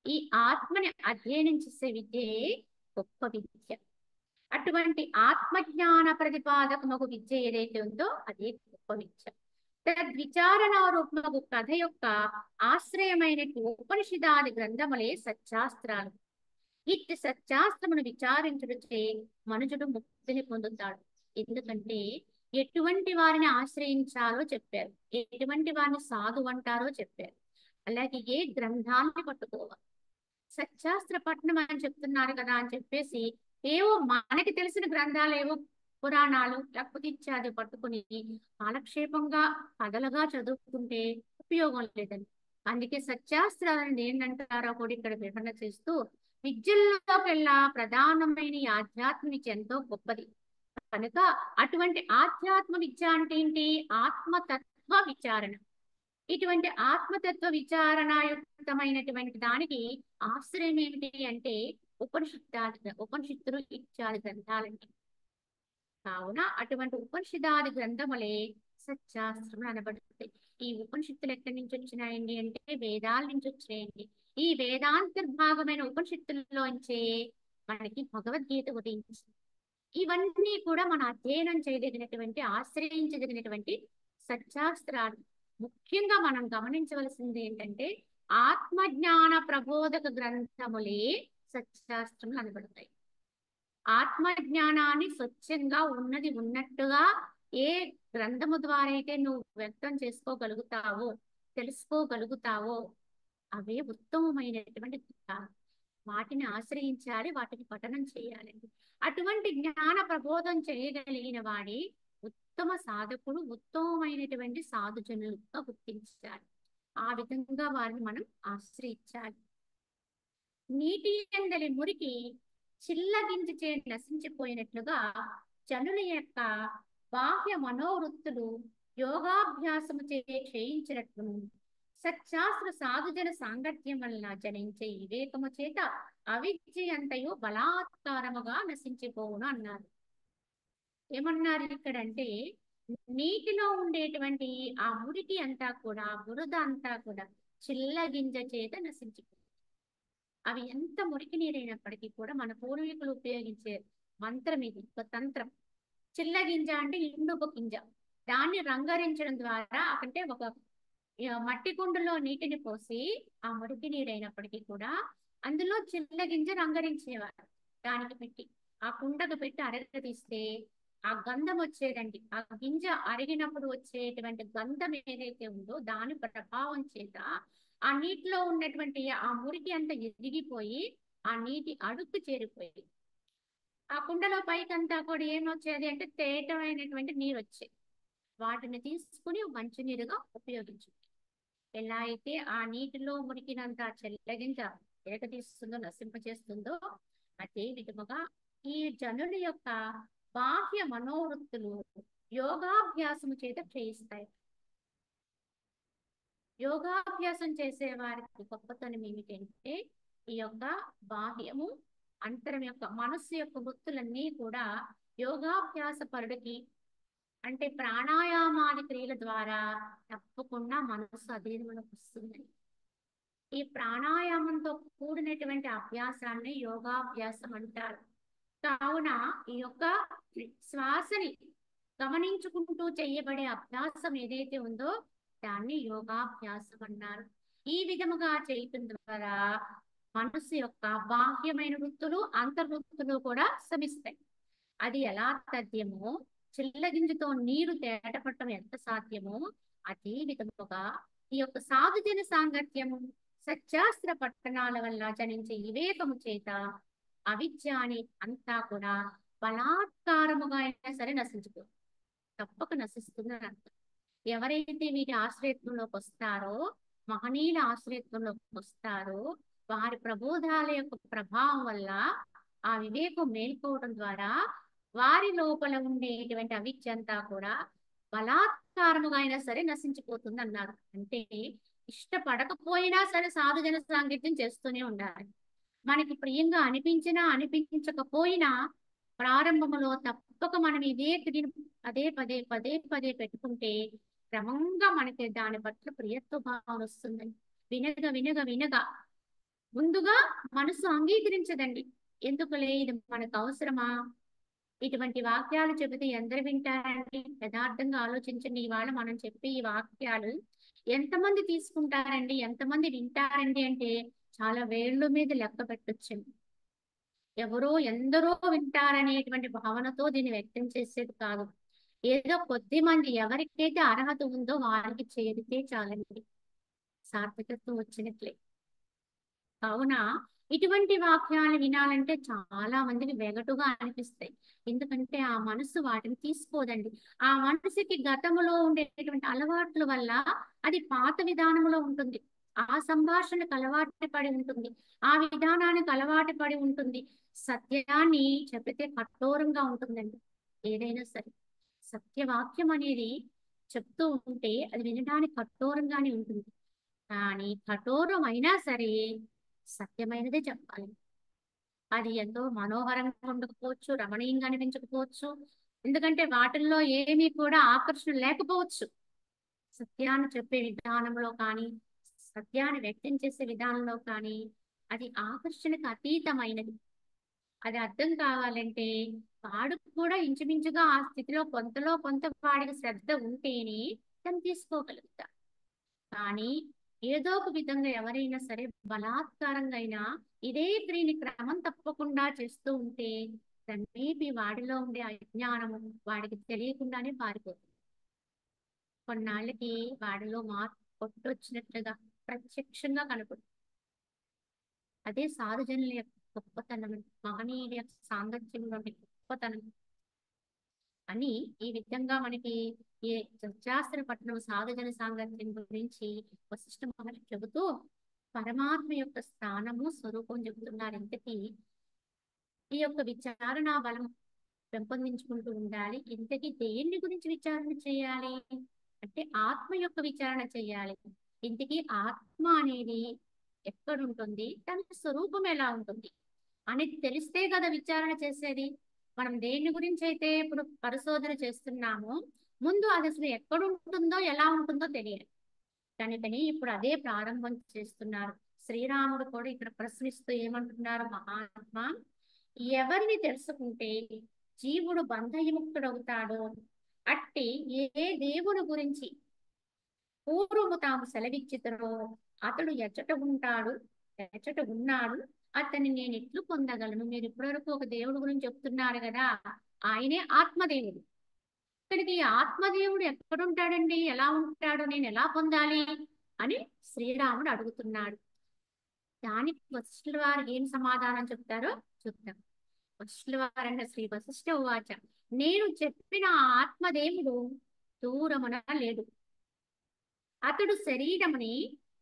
[SPEAKER 1] ఈ ఆత్మని అధ్యయనం చేసే విద్యే గొప్ప విద్య. అటువంటి ఆత్మజ్ఞాన ప్రతిపాదకమగు విద్య ఏదైతే ఉందో అదే గొప్ప విద్య. తద్విచారణ రూపమగు కథ యొక్క ఆశ్రయమైన ఉపనిషదాది గ్రంథములే సత్శాస్త్రాలు. ఇట్టి సత్శాస్త్రమును విచారించుటచే మనుషుడు ముక్తిని పొందుతాడు. ఎందుకంటే ఎటువంటి వారిని ఆశ్రయించాలో చెప్పారు, ఎటువంటి వారిని సాధు అంటారో చెప్పారు. అలాగే ఏ గ్రంథాన్ని పట్టుకోవాలి. సత్శాస్త్ర పఠనం అని చెప్తున్నారు కదా అని చెప్పేసి ఏవో మనకి తెలిసిన గ్రంథాలు, ఏవో పురాణాలు లేకపోతే ఇత్యాది పట్టుకుని కాలక్షేపంగా కథలుగా చదువుకుంటే ఉపయోగం లేదండి. అందుకే సత్శాస్త్రాలను ఏంటంటారో కూడా ఇక్కడ వివరణ చేస్తూ విద్యల్లోకెల్లా ప్రధానమైన ఈ ఆధ్యాత్మ విద్య ఎంతో గొప్పది. కనుక అటువంటి ఆధ్యాత్మ విద్య అంటే ఏంటి? ఆత్మతత్వ విచారణ. ఇటువంటి ఆత్మతత్వ విచారణాయుక్తమైనటువంటి దానికి ఆశ్రయం ఏమిటి అంటే ఉపనిషత్తులు ఇత్యాది గ్రంథాలండి. కావున అటువంటి ఉపనిషదాది గ్రంథములే సత్శాస్త్రములు అనబడుతాయి. ఈ ఉపనిషత్తులు ఎక్కడి నుంచి వచ్చినాయండి అంటే వేదాల నుంచి వచ్చినాయండి. ఈ వేదాంతర్భాగమైన ఉపనిషత్తుల్లోంచే మనకి భగవద్గీత ఉదయించింది. ఇవన్నీ కూడా మన అధ్యయనం చేయదగినటువంటి ఆశ్రయించదగినటువంటి సత్శాస్త్రాలు. ముఖ్యంగా మనం గమనించవలసింది ఏంటంటే ఆత్మజ్ఞాన ప్రబోధక గ్రంథములే సత్శాస్త్రములు అనబడతాయి. ఆత్మజ్ఞానాన్ని స్వచ్ఛంగా ఉన్నది ఉన్నట్టుగా ఏ గ్రంథము ద్వారా అయితే నువ్వు వ్యక్తం చేసుకోగలుగుతావో, తెలుసుకోగలుగుతావో అవే ఉత్తమమైనటువంటి గ్రంథాలు. వాటిని ఆశ్రయించాలి, వాటిని పఠనం చేయాలండి. అటువంటి జ్ఞాన ప్రబోధం చేయగలిగిన వాడి ఉత్తమ సాధకుడు, ఉత్తమమైనటువంటి సాధుజనులుగా గుర్తించాలి. ఆ విధంగా వారిని మనం ఆశ్రయించాలి. నీటి ఎందలి మురికి చిల్లగించి నశించిపోయినట్లుగా జనుల యొక్క బాహ్య మనోవృత్తులు యోగాభ్యాసము క్షయించినట్లును సత్శాస్త్ర సాధుజన సాంగత్యం వలన జనించే వివేకము చేత అవిద్య అంతయు బలాత్కారముగా నశించిపోవును అన్నారు. ఏమన్నారు ఇక్కడ అంటే నీటిలో ఉండేటువంటి ఆ మురికి అంతా కూడా, బురద అంతా కూడా చిల్లగింజ చేత నశించిపోతుంది. అవి ఎంత మురికి నీరైనప్పటికీ కూడా మన పూర్వీకులు ఉపయోగించే మంత్రం ఇది, ఒక తంత్రం. చిల్లగింజ అంటే ఇండుపు గింజ. దాన్ని రంగరించడం ద్వారా అంటే ఒక మట్టి కుండలో నీటిని పోసి ఆ మురికి నీరైనప్పటికీ కూడా అందులో చిల్లగింజ రంగరించేవారు. దానికి పెట్టి ఆ కుండకు పెట్టి అరగదీస్తే ఆ గంధం వచ్చేదండి. ఆ గింజ అరిగినప్పుడు వచ్చేటువంటి గంధం ఏదైతే ఉందో దాని ప్రభావం చేత ఆ నీటిలో ఉన్నటువంటి ఆ మురికి అంతా ఎదిగిపోయి ఆ నీటి అడుగు చేరిపోయి ఆ కుండలో పైకంతా కూడా ఏమొచ్చేది అంటే తేటమైనటువంటి నీరు వచ్చేది. వాటిని తీసుకుని మంచినీరుగా ఉపయోగించు. ఎలా అయితే ఆ నీటిలో మురికినంత చెల్లగింజ ఏకతీస్తుందో, నశింపచేస్తుందో, అదే విధముగా ఈ జనుల యొక్క బాహ్య మనోవృత్తులు యోగాభ్యాసము చేత క్షయిస్తాయి. యోగాభ్యాసం చేసే వారికి గొప్పతనం ఏమిటంటే ఈ యొక్క బాహ్యము అంతరం యొక్క మనస్సు యొక్క వృత్తులన్నీ కూడా యోగాభ్యాస పరుడికి అంటే ప్రాణాయామాది క్రియల ద్వారా తప్పకుండా మనస్సు అధీనంలోకి వస్తుంది. ఈ ప్రాణాయామంతో కూడినటువంటి అభ్యాసాన్ని యోగాభ్యాసం అంటారు. కావున ఈ యొక్క శ్వాసని గమనించుకుంటూ చేయబడే అభ్యాసం ఏదైతే ఉందో దాన్ని యోగాభ్యాసం అన్నారు. ఈ విధముగా చేయటం ద్వారా మనసు యొక్క బాహ్యమైన వృత్తులు, అంతర్వృత్తులు కూడా శమిస్తాయి. అది ఎలా సాధ్యమో, చిల్లగింజతో నీరు తేటపట్టడం ఎంత సాధ్యమో అదే విధముగా ఈ యొక్క సాధుజన సాంగత్యము, సత్శాస్త్ర పట్టణాల వల్ల జనించే వివేకము చేత అవిద్యాని అంతా కూడా బలాత్కారముగా అయినా సరే నశించుకో తప్పక నశిస్తుందని అర్థం. ఎవరైతే వీటి ఆశ్రయత్వంలోకి వస్తారో, మహనీయుల ఆశ్రయత్వంలోకి వస్తారో, వారి ప్రబోధాల యొక్క ప్రభావం వల్ల ఆ వివేకం మేల్కోవడం ద్వారా వారి లోపల ఉండేటువంటి అవిద్య అంతా కూడా బలాత్కారముగా అయినా సరే నశించిపోతుంది అన్నారు. అంటే ఇష్టపడకపోయినా సరే సాధుజన సాంగత్యం చేస్తూనే ఉండాలి. మనకి ప్రియంగా అనిపించినా అనిపించకపోయినా ప్రారంభములో తప్పక మనం ఇదే క్రియను పదే పదే పదే పదే పెట్టుకుంటే క్రమంగా మనకి దాని పట్ల ప్రియత్వ భావన వస్తుందండి. వినగా వినగా వినగా ముందుగా మనసు అంగీకరించదండి. ఎందుకులే, ఇది మనకు అవసరమా, ఇటువంటి వాక్యాలు చెబితే ఎందరు వింటారండి? యథార్థంగా ఆలోచించండి. ఇవాళ మనం చెప్పే ఈ వాక్యాలు ఎంతమంది తీసుకుంటారండి, ఎంతమంది వింటారండి అంటే చాలా వేళ్ళ మీద లెక్క పెట్టొచ్చండి. ఎవరో ఎందరో వింటారనేటువంటి భావనతో దీన్ని వ్యక్తం చేసేది కాదు. ఏదో కొద్ది మంది ఎవరికైతే అర్హత ఉందో వారికి చేరితే చాలండి, సార్థకత్వం వచ్చినట్లే. కావున ఇటువంటి వాక్యాలు వినాలంటే చాలా మందికి వెగటుగా అనిపిస్తాయి. ఎందుకంటే ఆ మనసు వాటిని తీసుకోదండి. ఆ మనసుకి గతంలో ఉండేటువంటి అలవాట్ల వల్ల అది పాత విధానంలో ఉంటుంది. ఆ సంభాషణకు అలవాటు పడి ఉంటుంది, ఆ విధానానికి అలవాటు పడి ఉంటుంది. సత్యాన్ని చెబితే కఠోరంగా ఉంటుందండి. ఏదైనా సరే సత్యవాక్యం అనేది చెప్తూ ఉంటే అది వినడానికి కఠోరంగానే ఉంటుంది. కానీ కఠోరం అయినా సరే సత్యమైనదే చెప్పాలి. అది ఎంతో మనోహరంగా ఉండకపోవచ్చు, రమణీయంగా అనిపించకపోవచ్చు, ఎందుకంటే వాటిల్లో ఏమీ కూడా ఆకర్షణ లేకపోవచ్చు. సత్యాన్ని చెప్పే విధానంలో కానీ, సత్యాన్ని వ్యక్తం చేసే విధానంలో కానీ అది ఆకర్షణకు అతీతమైనది. అది అర్థం కావాలంటే వాడు కూడా ఇంచుమించుగా ఆ స్థితిలో కొంతలో కొంత వాడికి శ్రద్ధ ఉంటేనే దాన్ని తీసుకోగలుగుతాడు. కానీ ఏదో ఒక విధంగా ఎవరైనా సరే బలాత్కారంగా అయినా ఇదే క్రియని క్రమం తప్పకుండా చేస్తూ ఉంటే మేబీ వాడిలో ఉండే అజ్ఞానము వాడికి తెలియకుండానే పారిపోతుంది. కొన్నాళ్ళకి వాడిలో మార్పు కొట్టొచ్చినట్లుగా ప్రత్యక్షంగా కనపడుతుంది. అదే సాధుజనుల యొక్క గొప్పతనం, మహనీయుల యొక్క సాంగత్యంలోని గొప్పతనం అని ఈ విధంగా మనకి ఈ సత్యాస్త్ర పట్టణం సాధుజన సాంగత్యం గురించి వశిష్ఠ మహర్షి చెబుతూ పరమాత్మ యొక్క స్థానము స్వరూపం చెబుతున్నారు. ఇంతకీ ఈ యొక్క విచారణ బలం పెంపొందించుకుంటూ ఉండాలి. ఇంతకీ దేన్ని గురించి విచారణ చేయాలి అంటే ఆత్మ యొక్క విచారణ చేయాలి. ఇంతకీ ఆత్మ అనేది ఎక్కడుంటుంది, దాని స్వరూపం ఎలా ఉంటుంది అనేది తెలిస్తే కదా విచారణ చేసేది. మనం దేని గురించి అయితే ఇప్పుడు పరిశోధన చేస్తున్నామో ముందు అది అసలు ఎక్కడుంటుందో ఎలా ఉంటుందో తెలియాలి. కనుకని ఇప్పుడు అదే ప్రారంభం చేస్తున్నారు. శ్రీరాముడు కూడా ఇక్కడ ప్రశ్నిస్తూ ఏమంటున్నారు, మహాత్మ ఎవరిని తెలుసుకుంటే జీవుడు బంధవిముక్తుడవుతాడో అట్టి ఏ దేవుని గురించి పూర్వము తాము సెలవిచ్చితరో అతడు ఎచ్చట ఉన్నాడు అతన్ని నేను ఎట్లు పొందగలను. మీరు ఇప్పటివరకు ఒక దేవుడి గురించి చెప్తున్నారు కదా, ఆయనే ఆత్మదేవుడు. ఇక్కడికి ఈ ఆత్మదేవుడు ఎక్కడుంటాడండి, ఎలా ఉంటాడు, నేను ఎలా పొందాలి అని శ్రీరాముడు అడుగుతున్నాడు. దానికి వశిష్ఠుల వారు ఏం సమాధానం చెప్తారో చూద్దాం. వశిష్ఠుల వారంటే శ్రీ వశిష్ఠ ఉవాచ, నేను చెప్పిన ఆత్మదేవుడు దూరమున లేడు. అతడు శరీరముని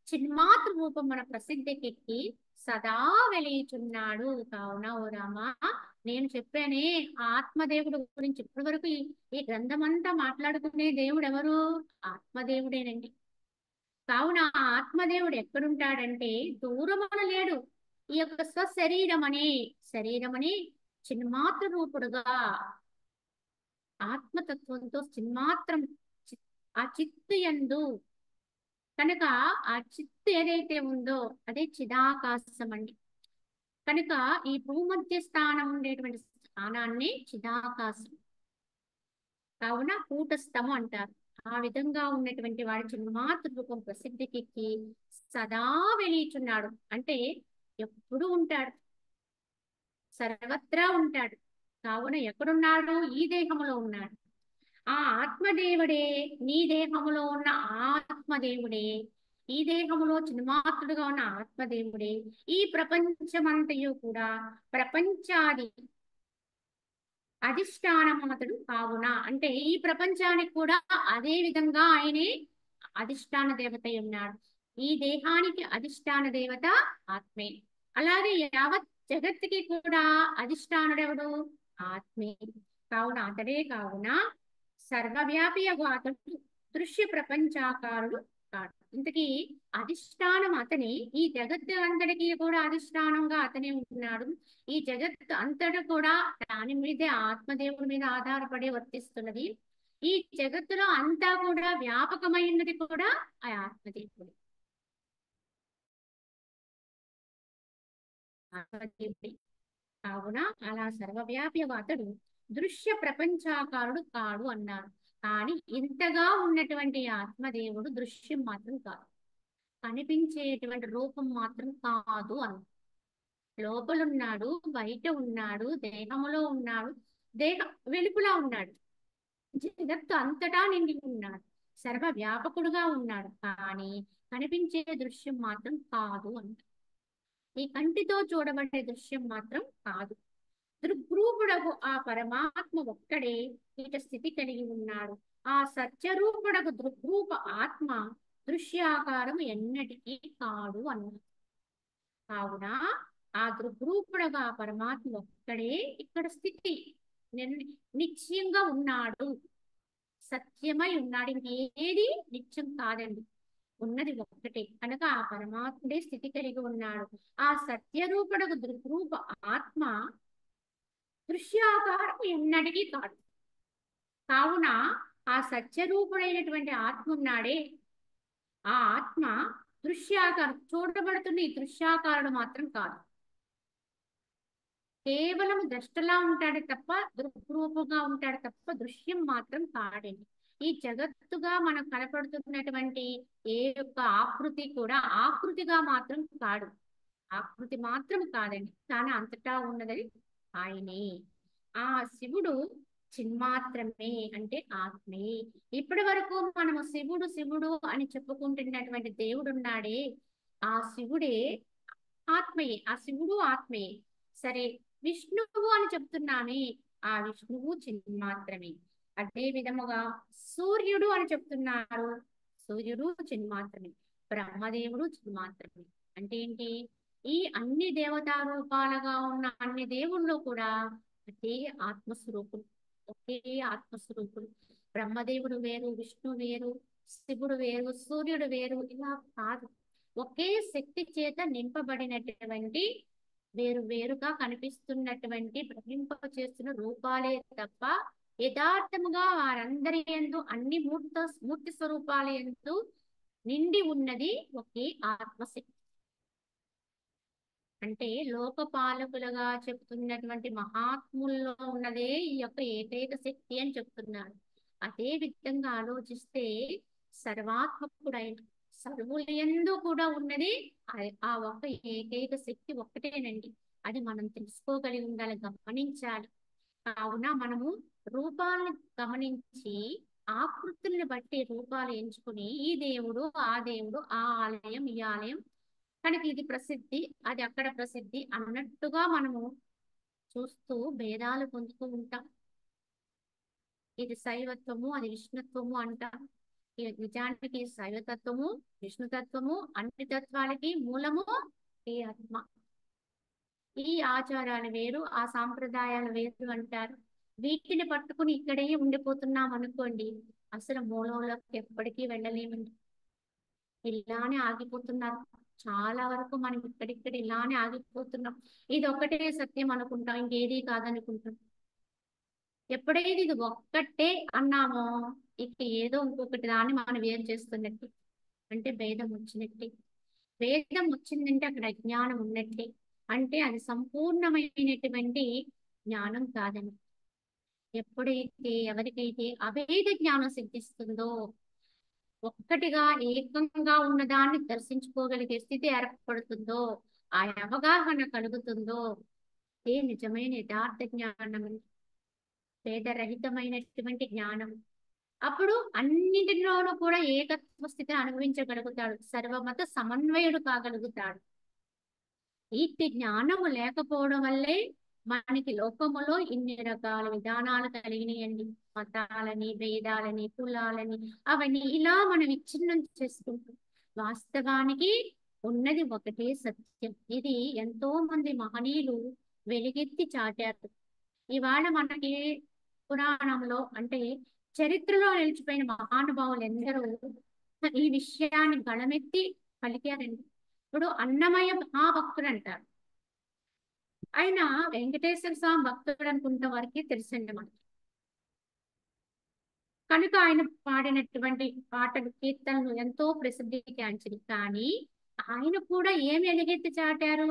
[SPEAKER 1] చిన్మాతృ రూపమున ప్రసిద్ధికెక్కి సదా వెలియుచున్నాడు. కావున ఓ రామ, నేను చెప్పానే ఆత్మదేవుడు గురించి ఇప్పటి వరకు ఈ గ్రంథమంతా మాట్లాడుకునే దేవుడు ఎవరు, ఆత్మదేవుడేనండి. కావున ఆ ఆత్మదేవుడు ఎక్కడుంటాడంటే దూరమున లేడు. ఈ యొక్క శరీరమని చిన్మాత్ర రూపుడుగా ఆత్మతత్వంతో చిన్మాత్రం ఆ చిత్తు యందు కనుక ఆ చిత్తు ఏదైతే ఉందో అదే చిదాకాశం అండి. కనుక ఈ భూమధ్య స్థానం ఉండేటువంటి స్థానాన్ని చిదాకాశం, కావున కూటస్థము అంటారు. ఆ విధంగా ఉన్నటువంటి వాడి చిన్మాతృ రూపం ప్రసిద్ధికి సదా వెలియుచున్నాడు అంటే ఎప్పుడు ఉంటాడు, సర్వత్రా ఉంటాడు. కావున ఎక్కడున్నాడు, ఈ దేహంలో ఉన్నాడు. ఆ ఆత్మదేవుడే, నీ దేహములో ఉన్న ఆత్మదేవుడే, ఈ దేహములో చిన్మాత్రుడుగా ఉన్న ఆత్మదేవుడే ఈ ప్రపంచమంతయు కూడా ప్రపంచాది అధిష్టానమతడు. కావున అంటే ఈ ప్రపంచానికి కూడా అదే విధంగా ఆయనే అధిష్టాన దేవత ఉన్నాడు. ఈ దేహానికి అధిష్టాన దేవత ఆత్మే. అలాగే యావత్ జగత్తుకి కూడా అధిష్టానుడెవడు, ఆత్మే. కావున అతడే కావున సర్వవ్యాపి అతడు దృశ్య ప్రపంచాకారుడు కాడు. ఇంతకీ అధిష్టానం అతని, ఈ జగత్తు అంతటికి కూడా అధిష్టానంగా అతనే ఉంటున్నాడు. ఈ జగత్తు అంతటా కూడా దాని మీదే ఆత్మదేవుడి మీద ఆధారపడి వర్తిస్తున్నది. ఈ జగత్తులో అంతా కూడా వ్యాపకమైనది కూడా ఆ ఆత్మదేవుడు. కావున అలా సర్వవ్యాపి అతడు దృశ్య ప్రపంచాకారుడు కాడు అన్నారు. కానీ ఇంతగా ఉన్నటువంటి ఆత్మదేవుడు దృశ్యం మాత్రం కాదు, కనిపించేటువంటి రూపం మాత్రం కాదు అన్నారు. లోపలున్నాడు, బయట ఉన్నాడు, దేహములో ఉన్నాడు, దేహ వెలుపులా ఉన్నాడు, జగత్తు అంతటా నిండి ఉన్నాడు, సర్వ వ్యాపకుడుగా ఉన్నాడు. కానీ కనిపించే దృశ్యం మాత్రం కాదు అన్నారు. ఈ కంటితో చూడబడే దృశ్యం మాత్రం కాదు. దృగ్రూపుడకు ఆ పరమాత్మ ఒక్కడే ఇట స్థితి కలిగి ఉన్నాడు. ఆ సత్యరూపుడకు దృగ్రూప ఆత్మ దృశ్యాకారం ఎన్నటికీ కాడు అన్నారు. కావున ఆ దృగ్రూపుడగా పరమాత్మ ఒక్కడే ఇక్కడ స్థితి నిశ్చయంగా ఉన్నాడు, సత్యమై ఉన్నాడు. ఇంకేది నిత్యం కాదండి, ఉన్నది ఒక్కటే. కనుక ఆ పరమాత్ముడే స్థితి కలిగి ఉన్నాడు. ఆ సత్యరూపుడకు దృగ్రూప ఆత్మ దృశ్యాకారం ఎన్నటికీ కాదు. కావున ఆ సత్యరూపుడైనటువంటి ఆత్మ ఉన్నాడే, ఆ ఆత్మ దృశ్యాకారం, చూడబడుతున్న ఈ దృశ్యాకారుడు మాత్రం కాదు. కేవలం ద్రష్టలా ఉంటాడు తప్ప, దృక్రూపంగా ఉంటాడు తప్ప దృశ్యం మాత్రం కాడండి. ఈ జగత్తుగా మనకు కనపడుతున్నటువంటి ఏ యొక్క ఆకృతి కూడా ఆకృతిగా మాత్రం కాడు. ఆకృతి మాత్రం కాదండి, కానీ అంతటా ఉన్నదని ఆయనే. ఆ శివుడు చిన్మాత్రమే, అంటే ఆత్మే. ఇప్పటి వరకు మనము శివుడు శివుడు అని చెప్పుకుంటున్నటువంటి దేవుడు ఉన్నాడే, ఆ శివుడే ఆత్మయే. ఆ శివుడు ఆత్మయే. సరే, విష్ణువు అని చెప్తున్నామే, ఆ విష్ణువు చిన్మాత్రమే. అదే విధముగా సూర్యుడు అని చెప్తున్నారు, సూర్యుడు చిన్మాత్రమే. బ్రహ్మదేవుడు చిన్మాత్రమే. అంటే ఏంటి? ఈ అన్ని దేవతా రూపాలుగా ఉన్న అన్ని దేవుళ్ళు కూడా అదే ఆత్మస్వరూపులు, ఒకే ఆత్మస్వరూపులు. బ్రహ్మదేవుడు వేరు, విష్ణు వేరు, శివుడు వేరు, సూర్యుడు వేరు, ఇలా కాదు. ఒకే శక్తి చేత నింపబడినటువంటి వేరు వేరుగా కనిపిస్తున్నటువంటి ప్రతింప చేస్తున్న రూపాలే తప్ప, యథార్థముగా వారందరి యందు అన్ని మూర్తి స్వరూపాల యందు నిండి ఉన్నది ఒకే ఆత్మశక్తి. అంటే లోకపాలకులుగా చెప్తున్నటువంటి మహాత్ముల్లో ఉన్నదే ఈ యొక్క ఏకైక శక్తి అని చెప్తున్నారు. అదే విధంగా ఆలోచిస్తే సర్వాత్మకుడైన సర్వులందు కూడా ఉన్నది ఆ ఒక్క ఏకైక శక్తి ఒక్కటేనండి. అది మనం తెలుసుకోగలిగి ఉండాలి, గమనించాలి. కావున మనము రూపాలను గమనించి ఆకృతుల్ని బట్టి రూపాలు ఎంచుకుని ఈ దేవుడు ఆ దేవుడు, ఆ ఆలయం ఈ ఆలయం, కనుక ఇది ప్రసిద్ధి అది అక్కడ ప్రసిద్ధి అన్నట్టుగా మనము చూస్తూ భేదాలు పొందుతూ ఉంటాం. ఇది శైవత్వము అది విష్ణుత్వము అంటాం. నిజానికి శైవతత్వము విష్ణుతత్వము అన్ని తత్వాలకి మూలము ఈ ఆత్మ. ఈ ఆచారాలు వేరు, ఆ సాంప్రదాయాలు వేరు అంటారు. వీటిని పట్టుకుని ఇక్కడే ఉండిపోతున్నాం అనుకోండి, అసలు మూలంలోకి ఎప్పటికీ వెళ్ళలేమండి. ఇలానే ఆగిపోతున్నారు. చాలా వరకు మనం ఇక్కడిక్కడ ఇలానే ఆగిపోతున్నాం. ఇది ఒక్కటే సత్యం అనుకుంటాం, ఇంకేది కాదనుకుంటాం. ఎప్పుడైతే ఇది ఒక్కటే అన్నామో, ఇక ఏదో ఇంకొకటి దాన్ని మనం వేరు చేస్తున్నట్టు, అంటే భేదం వచ్చినట్టే. భేదం వచ్చిందంటే అక్కడ అజ్ఞానం ఉన్నట్టే, అంటే అది సంపూర్ణమైనటువంటి జ్ఞానం కాదని. ఎప్పుడైతే ఎవరికైతే అభేద జ్ఞానం సిద్ధిస్తుందో, ఒక్కటిగా ఏకంగా ఉన్నదాన్ని దర్శించుకోగలిగే స్థితి ఏర్పడుతుందో, ఆ అవగాహన కలుగుతుందో, ఏ నిజమైన యథార్థ జ్ఞానం, భేదరహితమైనటువంటి జ్ఞానం. అప్పుడు అన్నిటిలోనూ కూడా ఏకత్వ స్థితిని అనుభవించగలుగుతాడు, సర్వమత సమన్వయుడు కాగలుగుతాడు. ఇట్టి జ్ఞానము లేకపోవడం వల్లే మనకి లోకములో ఇన్ని రకాల విధానాలు కలిగినాయండి. మతాలని, భేదాలని, కులాలని, అవన్నీ ఇలా మనం విచ్ఛిన్నం చేసుకుంటాం. వాస్తవానికి ఉన్నది ఒకటే సత్యం. ఇది ఎంతో మంది మహనీయులు వెలుగెత్తి చాటారు. ఇవాళ మనకి పురాణంలో అంటే చరిత్రలో నిలిచిపోయిన మహానుభావులు ఎందరో ఈ విషయాన్ని గళమెత్తి పలికారండి. ఇప్పుడు అన్నమయ్య మహాభక్తుడు అంటారు. ఆయన వెంకటేశ్వర స్వామి భక్తుడు అనుకుంటే వారికి తెలుసండి మనకి. కనుక ఆయన పాడినటువంటి పాటలు, కీర్తనలు ఎంతో ప్రసిద్ధి గాంచినవి. కానీ ఆయన కూడా ఏమి ఎలుగెత్తి చాటారు?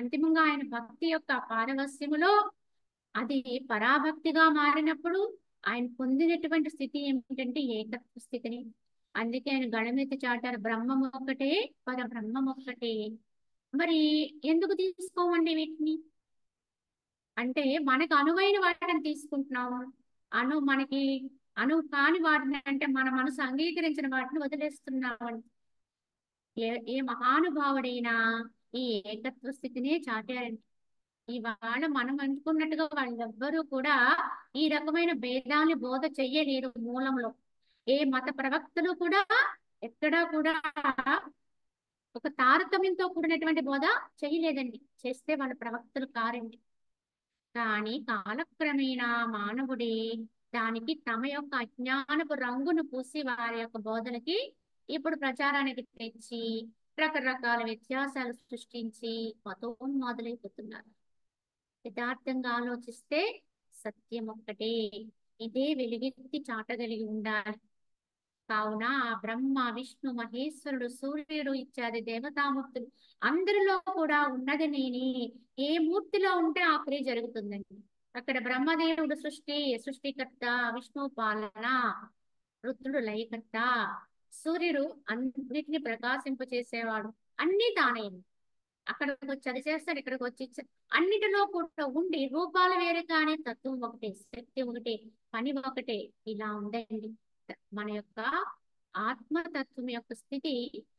[SPEAKER 1] అంతిమంగా ఆయన భక్తి యొక్క పారవస్యములో అది పరాభక్తిగా మారినప్పుడు ఆయన పొందినటువంటి స్థితి ఏమిటంటే ఏకత్వ స్థితిని. అందుకే ఆయన గళమెత్తి చాటారు, బ్రహ్మం ఒక్కటే పరబ్రహ్మం ఒక్కటే. మరి ఎందుకు తీసుకోమండి వీటిని? అంటే మనకు అనువైన వాటిని తీసుకుంటున్నాము, మనకి అనువు కాని వాటిని, అంటే మన మనసు అంగీకరించిన వాటిని వదిలేస్తున్నాము. ఏ మహానుభావుడైనా ఈ ఏకత్వ స్థితినే చాటారండి. ఇవాళ మనం అనుకున్నట్టుగా వాళ్ళెవ్వరూ కూడా ఈ రకమైన భేదాన్ని బోధ చెయ్యలేరు మూలంలో. ఏ మత ప్రవక్తలు కూడా ఎక్కడా కూడా ఒక తారతమ్యంతో కూడినటువంటి బోధ చేయలేదండి. చేస్తే వాళ్ళ ప్రవక్తలు కారండి. కానీ కాలక్రమేణా మానవుడే దానికి తమ యొక్క అజ్ఞానపు రంగును పూసి వారి యొక్క బోధనకి ఇప్పుడు ప్రచారానికి తెచ్చి రకరకాల వ్యత్యాసాలు సృష్టించి మతోన్మాదులైపోతున్నారు. యథార్థంగా ఆలోచిస్తే సత్యం ఒక్కటే. ఇదే వెలుగెత్తి చాటగలిగి ఉండాలి. కావున ఆ బ్రహ్మ విష్ణు మహేశ్వరుడు సూర్యుడు ఇత్యాది దేవతామూర్తులు అందరిలో కూడా ఉన్నది నేనే. ఏ మూర్తిలో ఉంటే ఆ క్రియ జరుగుతుందండి. అక్కడ బ్రహ్మదేవుడు సృష్టికర్త, విష్ణు పాలన, రుద్రుడు లయకర్త, సూర్యుడు అన్నిటిని ప్రకాశింపచేసేవాడు. అన్ని తానే. అక్కడికి వచ్చి అది చేస్తాడు, ఇక్కడికి వచ్చి అన్నిటిలో కూడా ఉండి రూపాలు వేరే కానీ తత్వం ఒకటే, శక్తి ఒకటే, పని ఒకటే. ఇలా ఉందండి మన యొక్క ఆత్మతత్వం యొక్క స్థితి.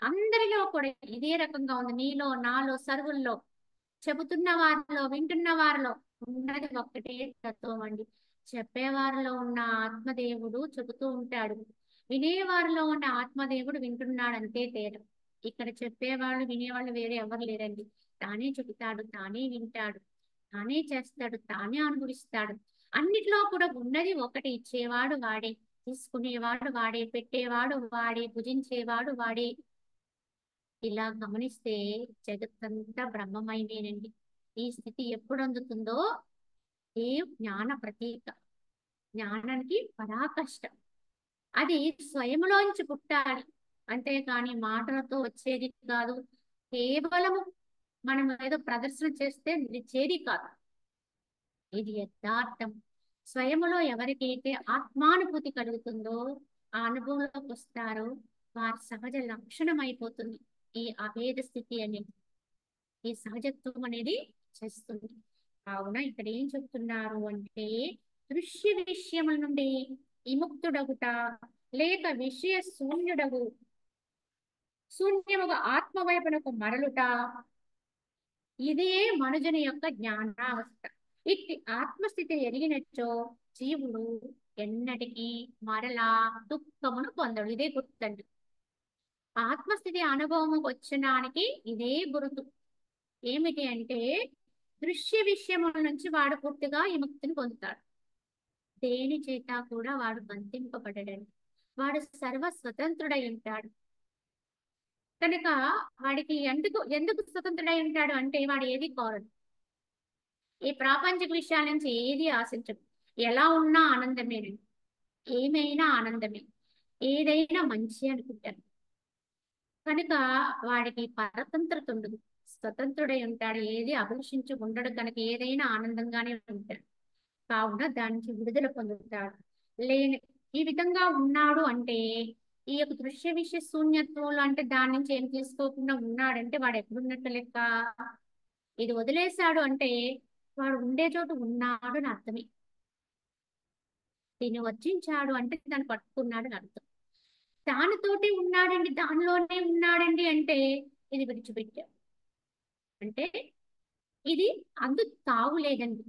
[SPEAKER 1] అందరిలో కూడా ఇదే రకంగా ఉంది. నీలో, నాలో, సర్వుల్లో, చెబుతున్న వారిలో, వింటున్న వారిలో ఉన్నది ఒక్కటే తత్వం అండి. చెప్పేవారిలో ఉన్న ఆత్మదేవుడు చెబుతూ ఉంటాడు, వినేవారిలో ఉన్న ఆత్మదేవుడు వింటున్నాడు, అంతే తేడా. ఇక్కడ చెప్పేవాళ్ళు వినేవాళ్ళు వేరే ఎవరు లేరండి. తానే చెబుతాడు, తానే వింటాడు, తానే చేస్తాడు, తానే అనుభవిస్తాడు. అన్నిట్లో కూడా ఉన్నది ఒకటి. ఇచ్చేవాడు వాడే, తీసుకునేవాడు వాడే, పెట్టేవాడు వాడే, భుజించేవాడు వాడే. ఇలా గమనిస్తే జగత్తంతా బ్రహ్మమయమేనండి. ఈ స్థితి ఎప్పుడు అందుతుందో ఏ జ్ఞాన ప్రతీక, జ్ఞానానికి పరాకష్ట. అది స్వయంలోంచి పుట్టాలి, అంతేకాని మాటలతో వచ్చేది కాదు. కేవలము మనం ఏదో ప్రదర్శన చేస్తే నిలిచేది కాదు. ఇది యథార్థం. స్వయములో ఎవరికైతే ఆత్మానుభూతి కలుగుతుందో, ఆ అనుభవంలోకి వస్తారో వారి సహజ లక్షణం అయిపోతుంది ఈ అభేద స్థితి అనేది, ఈ సహజత్వం అనేది చేస్తుంది. కావున ఇక్కడ ఏం చెప్తున్నారు అంటే, దృశ్య విషయముల నుండి విముక్తుడగుట, లేక విషయ శూన్యముగా ఆత్మవైపునకు మరలుట, ఇదే మనుజుని యొక్క జ్ఞానావస్థ. ఇట్టి ఆత్మస్థితి ఎరిగినచో జీవుడు ఎన్నటికీ మరలా దుఃఖమును పొందడు. ఇదే గుర్తండి. ఆత్మస్థితి అనుభవం వచ్చడానికి ఇదే గుర్తు. ఏమిటి అంటే, దృశ్య విషయముల నుంచి వాడు పూర్తిగా విముక్తిని పొందుతాడు. దేని చేత కూడా వాడు బంధింపబడడండి. వాడు సర్వ స్వతంత్రుడై ఉంటాడు. కనుక వాడికి ఎందుకు ఎందుకు స్వతంత్రుడై ఉంటాడు అంటే, వాడు ఏది కోరడు. ఈ ప్రాపంచిక విషయాల నుంచి ఏది ఆశించడు. ఎలా ఉన్నా ఆనందమేనండి. ఏమైనా ఆనందమే, ఏదైనా మంచి అనుకుంటాను. కనుక వాడికి పరతంత్రత ఉండదు, స్వతంత్రుడై ఉంటాడు. ఏది అభిలషించి ఉండడు కనుక ఏదైనా ఆనందంగానే ఉంటాడు. కావున దానికి విడుదల పొందుతాడు. లేని ఈ విధంగా ఉన్నాడు అంటే, ఈ యొక్క దృశ్య విషయ శూన్యత్వంలో అంటే దాని నుంచి ఏం తీసుకోకుండా ఉన్నాడంటే వాడు ఎక్కడున్నట్టు లెక్క. ఇది వదిలేశాడు అంటే వాడు ఉండే చోటు ఉన్నాడు అని అర్థమే. దీన్ని వర్జించాడు అంటే దాన్ని పట్టుకున్నాడు అని అర్థం. దానితోటి ఉన్నాడండి, దానిలోనే ఉన్నాడండి అంటే ఇది విడిచిపెట్టాడు అంటే ఇది అందు తావులేదండి.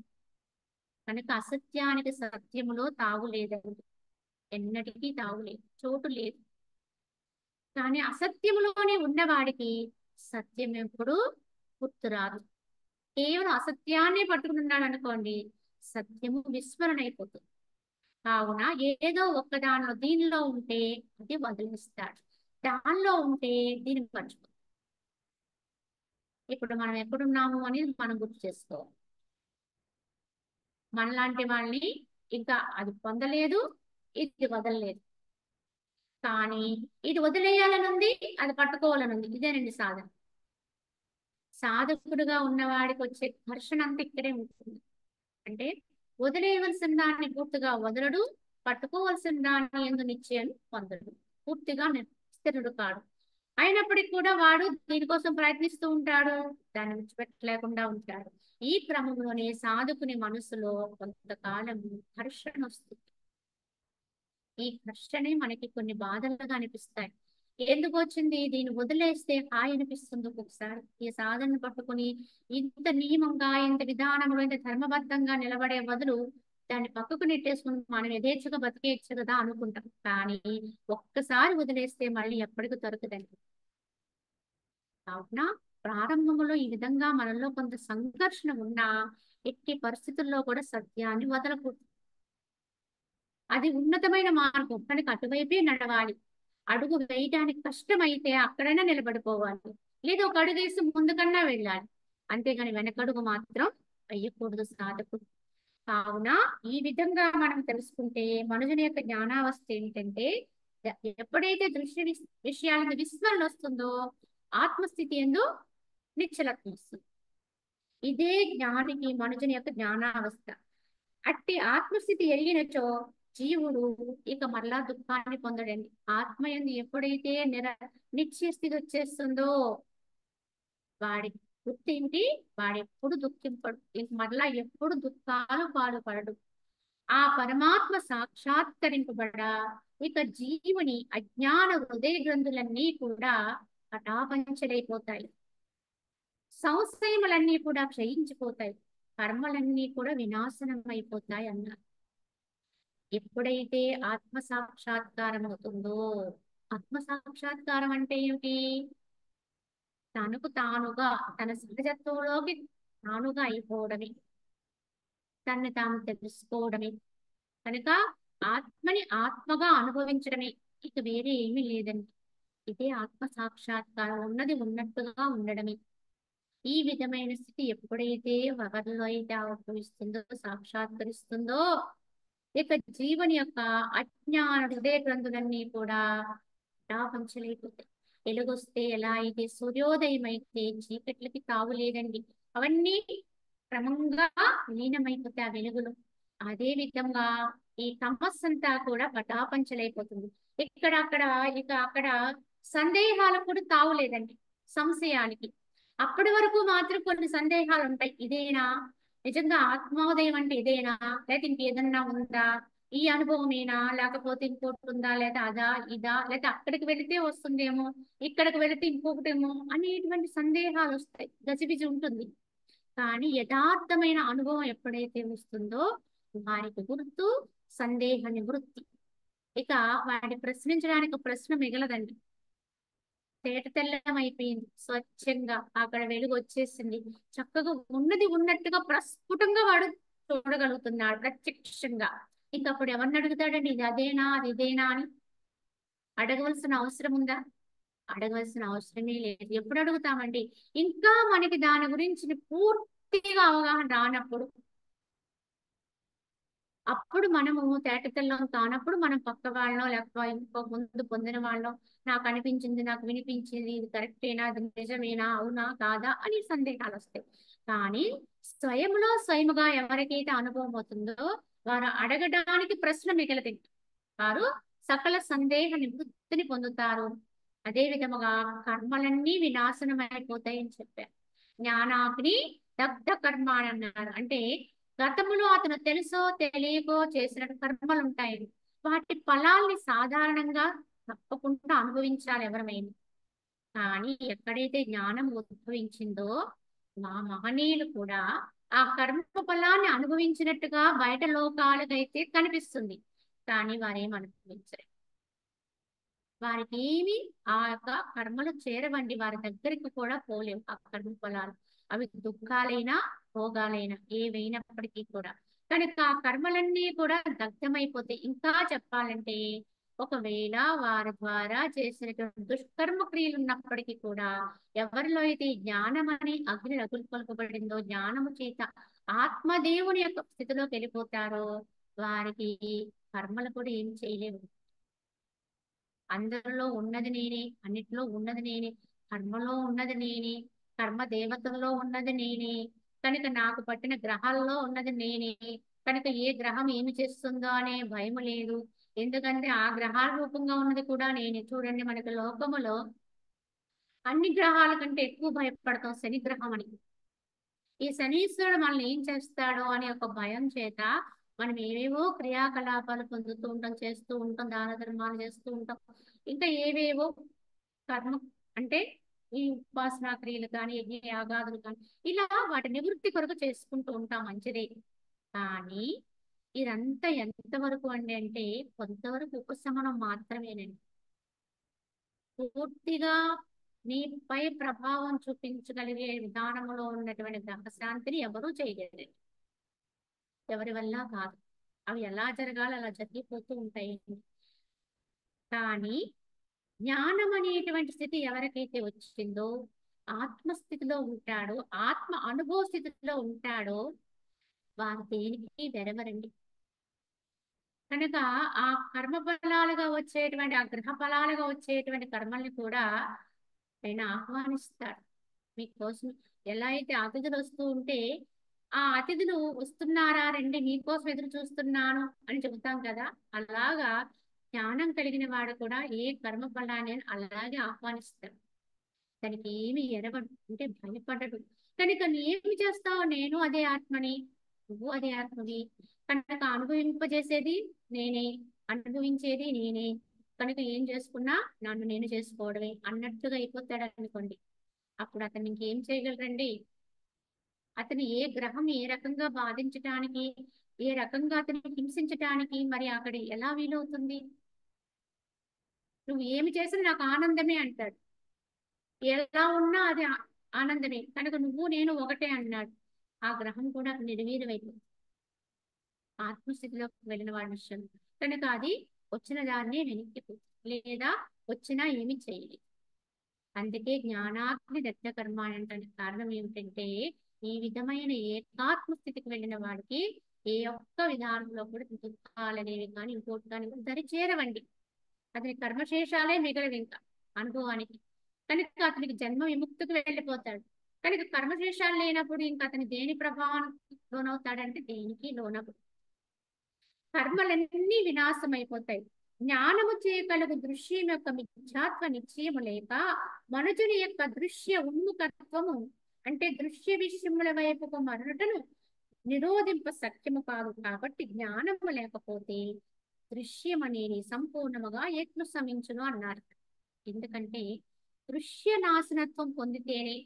[SPEAKER 1] కనుక అసత్యానికి సత్యములో తావులేదండి. ఎన్నటికీ తావులేదు, చోటు లేదు. కానీ అసత్యములోనే ఉన్నవాడికి సత్యం ఎప్పుడు గుర్తురాదు. కేవలం అసత్యాన్ని పట్టుకున్నాడు అనుకోండి, సత్యము విస్మరణ అయిపోతుంది. కావున ఏదో ఒక్కదానిలో దీనిలో ఉంటే అది వదిలిస్తాడు, దానిలో ఉంటే దీన్ని మర్చిపోతాడు. ఇప్పుడు మనం ఎక్కడున్నాము అనేది మనం గుర్తు చేసుకోవాలి. మనలాంటి వాళ్ళని ఇంకా అది పొందలేదు, ఇది వదలలేదు. కానీ ఇది వదిలేయాలని ఉంది, అది పట్టుకోవాలని ఉంది. ఇదేనండి సాధన. సాధకుడుగా ఉన్నవాడికి వచ్చే ఘర్షణ అంతా ఇక్కడే ఉంటుంది. అంటే వదిలేయవలసిన దాన్ని పూర్తిగా వదలడు, పట్టుకోవలసిన దాన్ని ఎందు నిశ్చయం పొందడు, పూర్తిగా స్థిరుడు కాడు. అయినప్పటికీ కూడా వాడు దీనికోసం ప్రయత్నిస్తూ ఉంటాడు, దాన్ని విడిచిపెట్టలేకుండా ఉంటాడు. ఈ క్రమంలోనే సాధకుని మనసులో కొంతకాలం ఘర్షణ వస్తుంది. ఈ ఘర్షణే మనకి కొన్ని బాధలుగా అనిపిస్తాయి. ఎందుకు వచ్చింది, దీన్ని వదిలేస్తే హాయి అనిపిస్తుంది ఒక్కొక్కసారి. ఈ సాధనను పట్టుకుని ఇంత నియమంగా, ఇంత విధానంలో, ఇంత ధర్మబద్ధంగా నిలబడే బదులు దాన్ని పక్కకు నెట్టేసుకుని మనం యథేచ్ఛగా బతికేయచ్చు కదా అనుకుంటాం. కానీ ఒక్కసారి వదిలేస్తే మళ్ళీ ఎప్పటికీ దొరకదండి. కావున ప్రారంభంలో ఈ విధంగా మనలో కొంత సంఘర్షణ ఉన్నా ఎట్టి పరిస్థితుల్లో కూడా సత్యాన్ని వదలకూడదు. అది ఉన్నతమైన మార్గం కనుక అటువైపే నడవాలి. అడుగు వేయడానికి కష్టమైతే అక్కడైనా నిలబడిపోవాలి, లేదా ఒక అడుగు వేసి ముందుకన్నా వెళ్ళాలి. అంతేగాని వెనకడుగు మాత్రం వేయకూడదు సాధకుడు. కావున ఈ విధంగా మనం తెలుసుకుంటే మనుషుని యొక్క జ్ఞానావస్థ ఏంటంటే ఎప్పుడైతే విషయాలను విస్మరణ వస్తుందో ఆత్మస్థితి ఎందు నిశ్చలత్వం వస్తుంది. ఇదే జ్ఞానికి మనుషుని యొక్క జ్ఞానావస్థ. అట్టి ఆత్మస్థితి ఎరిగినచో జీవుడు ఇక మరలా దుఃఖాన్ని పొందడండి. ఆత్మయందు ఎప్పుడైతే నిశ్చయ స్థితి వచ్చేస్తుందో వాడి గుర్తు ఏంటి? వాడు ఎప్పుడు దుఃఖింపడు, ఇంక మరలా ఎప్పుడు దుఃఖాలు పాల్పడడు. ఆ పరమాత్మ సాక్షాత్కరింపబడ ఇక జీవుని అజ్ఞాన హృదయ గ్రంథులన్నీ కూడా పటాపంచలైపోతాయి. సంశయములన్నీ కూడా క్షయించిపోతాయి. కర్మలన్నీ కూడా వినాశనం అయిపోతాయి అన్నారు. ఎప్పుడైతే ఆత్మ సాక్షాత్కారం అవుతుందో, ఆత్మ సాక్షాత్కారం అంటే ఏమిటి? తనకు తానుగా తన సహజత్వంలోకి తానుగా అయిపోవడమే, తన్ని తాను తెలుసుకోవడమే. కనుక ఆత్మని ఆత్మగా అనుభవించడమే, ఇక వేరే ఏమీ లేదండి. ఇదే ఆత్మ సాక్షాత్కారం, ఉన్నది ఉన్నట్టుగా ఉండడమే. ఈ విధమైన స్థితి ఎప్పుడైతే ఎవరిలో అయితే ఆవిర్భవిస్తుందో, సాక్షాత్కరిస్తుందో ఇక జీవని యొక్క అజ్ఞాన హృదయ గ్రంథులన్నీ కూడా పంచలైపోతాయి. వెలుగొస్తే ఎలా అయితే సూర్యోదయం అయితే చీకట్లకి తావు లేదండి, అవన్నీ క్రమంగా లీనమైపోతాయి ఆ వెలుగులు. అదే విధంగా ఈ తమస్సంతా కూడా పటాపంచలైపోతుంది. అక్కడ ఇక అక్కడ సందేహాలకు కూడా తావు లేదండి, సంశయానికి. అప్పటి వరకు మాత్రం కొన్ని సందేహాలు ఉంటాయి. ఇదేనా నిజంగా ఆత్మోదయం అంటే? ఇదేనా లేకపోతే ఇంకేదన్నా ఉందా? ఈ అనుభవమేనా లేకపోతే ఇంకోటి ఉందా? లేదా అదా ఇదా లేకపోతే అక్కడికి వెళితే వస్తుందేమో, ఇక్కడికి వెళితే ఇంకొకటేమో అనేటువంటి సందేహాలు వస్తాయి, గజిబిజి ఉంటుంది. కానీ యథార్థమైన అనుభవం ఎప్పుడైతే వస్తుందో వారికి గుర్తు సందేహ నివృత్తి. ఇక వాడిని ప్రశ్నించడానికి ప్రశ్న మిగలదండి. తేట తెల్లం అయిపోయింది, స్వచ్ఛంగా అక్కడ వెలుగు వచ్చేసింది. చక్కగా ఉన్నది ఉన్నట్టుగా ప్రస్ఫుటంగా వాడు చూడగలుగుతున్నాడు ప్రత్యక్షంగా. ఇంక అప్పుడు ఎవరిని అడుగుతాడండి? ఇది అదేనా అది ఇదేనా అని అడగవలసిన అవసరం ఉందా? అడగవలసిన అవసరమే లేదు. ఎప్పుడు అడుగుతామండి? ఇంకా మనకి దాని గురించి పూర్తిగా అవగాహన రానప్పుడు. అప్పుడు మనము తేటతెల్లం కానప్పుడు మనం పక్క వాళ్ళనో లేకపోతే ఇంకో ముందు పొందిన వాళ్ళనో నాకు అనిపించింది, నాకు వినిపించింది, ఇది కరెక్టేనా, అది నిజమేనా, అవునా కాదా అని సందేహాలు వస్తాయి. కానీ స్వయముగా ఎవరికైతే అనుభవం అవుతుందో వారు అడగడానికి ప్రశ్న మిగలదు. వారు సకల సందేహ నివృత్తిని పొందుతారు. అదే విధముగా కర్మలన్నీ వినాశనం అయిపోతాయి అని చెప్పారు. జ్ఞానాగ్ని దగ్ధ కర్మ అని అన్నారు. అంటే గతములో అతను తెలుసో తెలియకో చేసిన కర్మలు ఉంటాయి, వాటి ఫలాల్ని సాధారణంగా తప్పకుండా అనుభవించాలి ఎవరమైనా. కానీ ఎక్కడైతే జ్ఞానం ఉద్భవించిందో మా మహనీయులు కూడా ఆ కర్మ ఫలాన్ని అనుభవించినట్టుగా బయట లోకాలకైతే కనిపిస్తుంది, కానీ వారేం అనుభవించరు. వారికి ఏమి ఆ యొక్క కర్మలు చేరవండి, వారి దగ్గరికి కూడా పోలేవు ఆ కర్మ ఫలాలు. అవి దుఃఖాలైనా భోగాలైనా ఏవైనప్పటికీ కూడా. కనుక ఆ కర్మలన్నీ కూడా దగ్ధమైపోతాయి. ఇంకా చెప్పాలంటే ఒకవేళ వారి ద్వారా చేసినటువంటి దుష్కర్మ క్రియలు ఉన్నప్పటికీ కూడా ఎవరిలో అయితే ఈ జ్ఞానం అనే అగ్ని రగులుకొల్పబడిందో, జ్ఞానము చేత ఆత్మదేవుని యొక్క స్థితిలోకి వెళ్ళిపోతారో వారికి కర్మలు కూడా ఏం చేయలేవు. అందరిలో ఉన్నది నేనే, అన్నిటిలో ఉన్నది నేనే, కర్మలో ఉన్నది నేనే, కర్మ దేవతల్లో ఉన్నది నేనే. కనుక నాకు పట్టిన గ్రహాల్లో ఉన్నది నేనే. కనుక ఏ గ్రహం ఏమి చేస్తుందో అనే భయం లేదు. ఎందుకంటే ఆ గ్రహాల రూపంగా ఉన్నది కూడా నేనే. చూడండి, మనకి లోకములో అన్ని గ్రహాల కంటే ఎక్కువ భయపడతాం శని గ్రహం అని. ఈ శనీశ్వరుడు మనల్ని ఏం చేస్తాడో అనే ఒక భయం చేత మనం ఏవేవో క్రియాకలాపాలు పొందుతూ ఉంటాం, చేస్తూ ఉంటాం, దాన ధర్మాలు చేస్తూ ఉంటాం, ఇంకా ఏవేవో కర్మ అంటే ఈ ఉపాసనా క్రియలు కానీ యజ్ఞ యాగాదులు కానీ ఇలా వాటి నివృత్తి కొరకు చేసుకుంటూ ఉంటాం, మంచిదే. కానీ ఇదంతా ఎంతవరకు అండి అంటే కొంతవరకు ఉపశమనం మాత్రమేనండి. పూర్తిగా నీపై ప్రభావం చూపించగలిగే విధానంలో ఉన్నటువంటి గ్రహశాంతిని ఎవరూ చేయలేరు, ఎవరి వల్ల కాదు. అవి ఎలా జరగాలో అలా జరిగిపోతూ ఉంటాయి. కానీ జ్ఞానం అనేటువంటి స్థితి ఎవరికైతే వచ్చిందో, ఆత్మస్థితిలో ఉంటాడో, ఆత్మ అనుభవ స్థితిలో ఉంటాడో వారు దేనికి వెరవరండి. కనుక ఆ కర్మ ఫలాలుగా వచ్చేటువంటి, ఆ గ్రహ ఫలాలుగా వచ్చేటువంటి కర్మల్ని కూడా ఆయన ఆహ్వానిస్తాడు మీకోసం. ఎలా అయితే అతిథులు వస్తూ ఉంటే, ఆ అతిథులు వస్తున్నారా రండి మీకోసం ఎదురు చూస్తున్నాను అని చెబుతాం కదా, అలాగా జ్ఞానం కలిగిన వాడు కూడా ఏ కర్మ ఫలాన్ని అలాగే ఆహ్వానిస్తాడు. దానికి ఏమి ఎరగడు, అంటే భయపడడు. కనుక ఏమి చేస్తావు, నేను అదే ఆత్మని, నువ్వు అదే ఆత్మవి, కనుక అనుభవింపజేసేది నేనే, అనుభవించేది నేనే, కనుక ఏం చేసుకున్నా నన్ను నేను చేసుకోవడమే అన్నట్టుగా అయిపోతాడు అనుకోండి. అప్పుడు అతను ఇంకేం చేయగలరండి? అతను ఏ గ్రహం ఏ రకంగా బాధించటానికి, ఏ రకంగా అతన్ని హింసించటానికి మరి అక్కడ ఎలా వీలవుతుంది? నువ్వు ఏమి చేసినా నాకు ఆనందమే అంటాడు. ఎలా ఉన్నా అది ఆనందమే. కనుక నువ్వు నేను ఒకటే అన్నాడు. ఆ గ్రహం కూడా నిర్వీర్యమైపోయింది ఆత్మస్థితిలోకి వెళ్ళిన వాడి విషయం. కనుక అది వచ్చిన దాన్నే వెనక్కి లేదా వచ్చినా ఏమి చేయలేదు. అందుకే జ్ఞానాగ్ని దగ్ధ కర్మ అంటే కారణం ఏమిటంటే, ఈ విధమైన ఏకాత్మ స్థితికి వెళ్ళిన వాడికి ఏ ఒక్క విధానంలో కూడా దుఃఖాలనేవి కానీ ఇంకోటి కానీ దరి చేరవండి. అతని కర్మశేషాలే మిగలవు ఇంకా అనుభవానికి. కనుక అతనికి జన్మ విముక్తికి వెళ్ళిపోతాడు. కనుక కర్మశేషాలు లేనప్పుడు ఇంకా అతని దేని ప్రభావానికి లోనవుతాడంటే దేనికి లోనవు. కర్మలన్నీ వినాశమైపోతాయి. జ్ఞానము చే కలుగు దృశ్యం యొక్క మిథ్యాత్వ నిశ్చయము లేక మనుజుని యొక్క దృశ్య ఉన్ముఖత్వము, అంటే దృశ్య విషయముల వైపుకు మరలుటను నిరోధింప సత్యము కాదు. కాబట్టి జ్ఞానము లేకపోతే దృశ్యం అనేది సంపూర్ణముగా ఎట్లు సమించును అన్నారు. ఎందుకంటే దృశ్య నాశనత్వం పొందితేనే,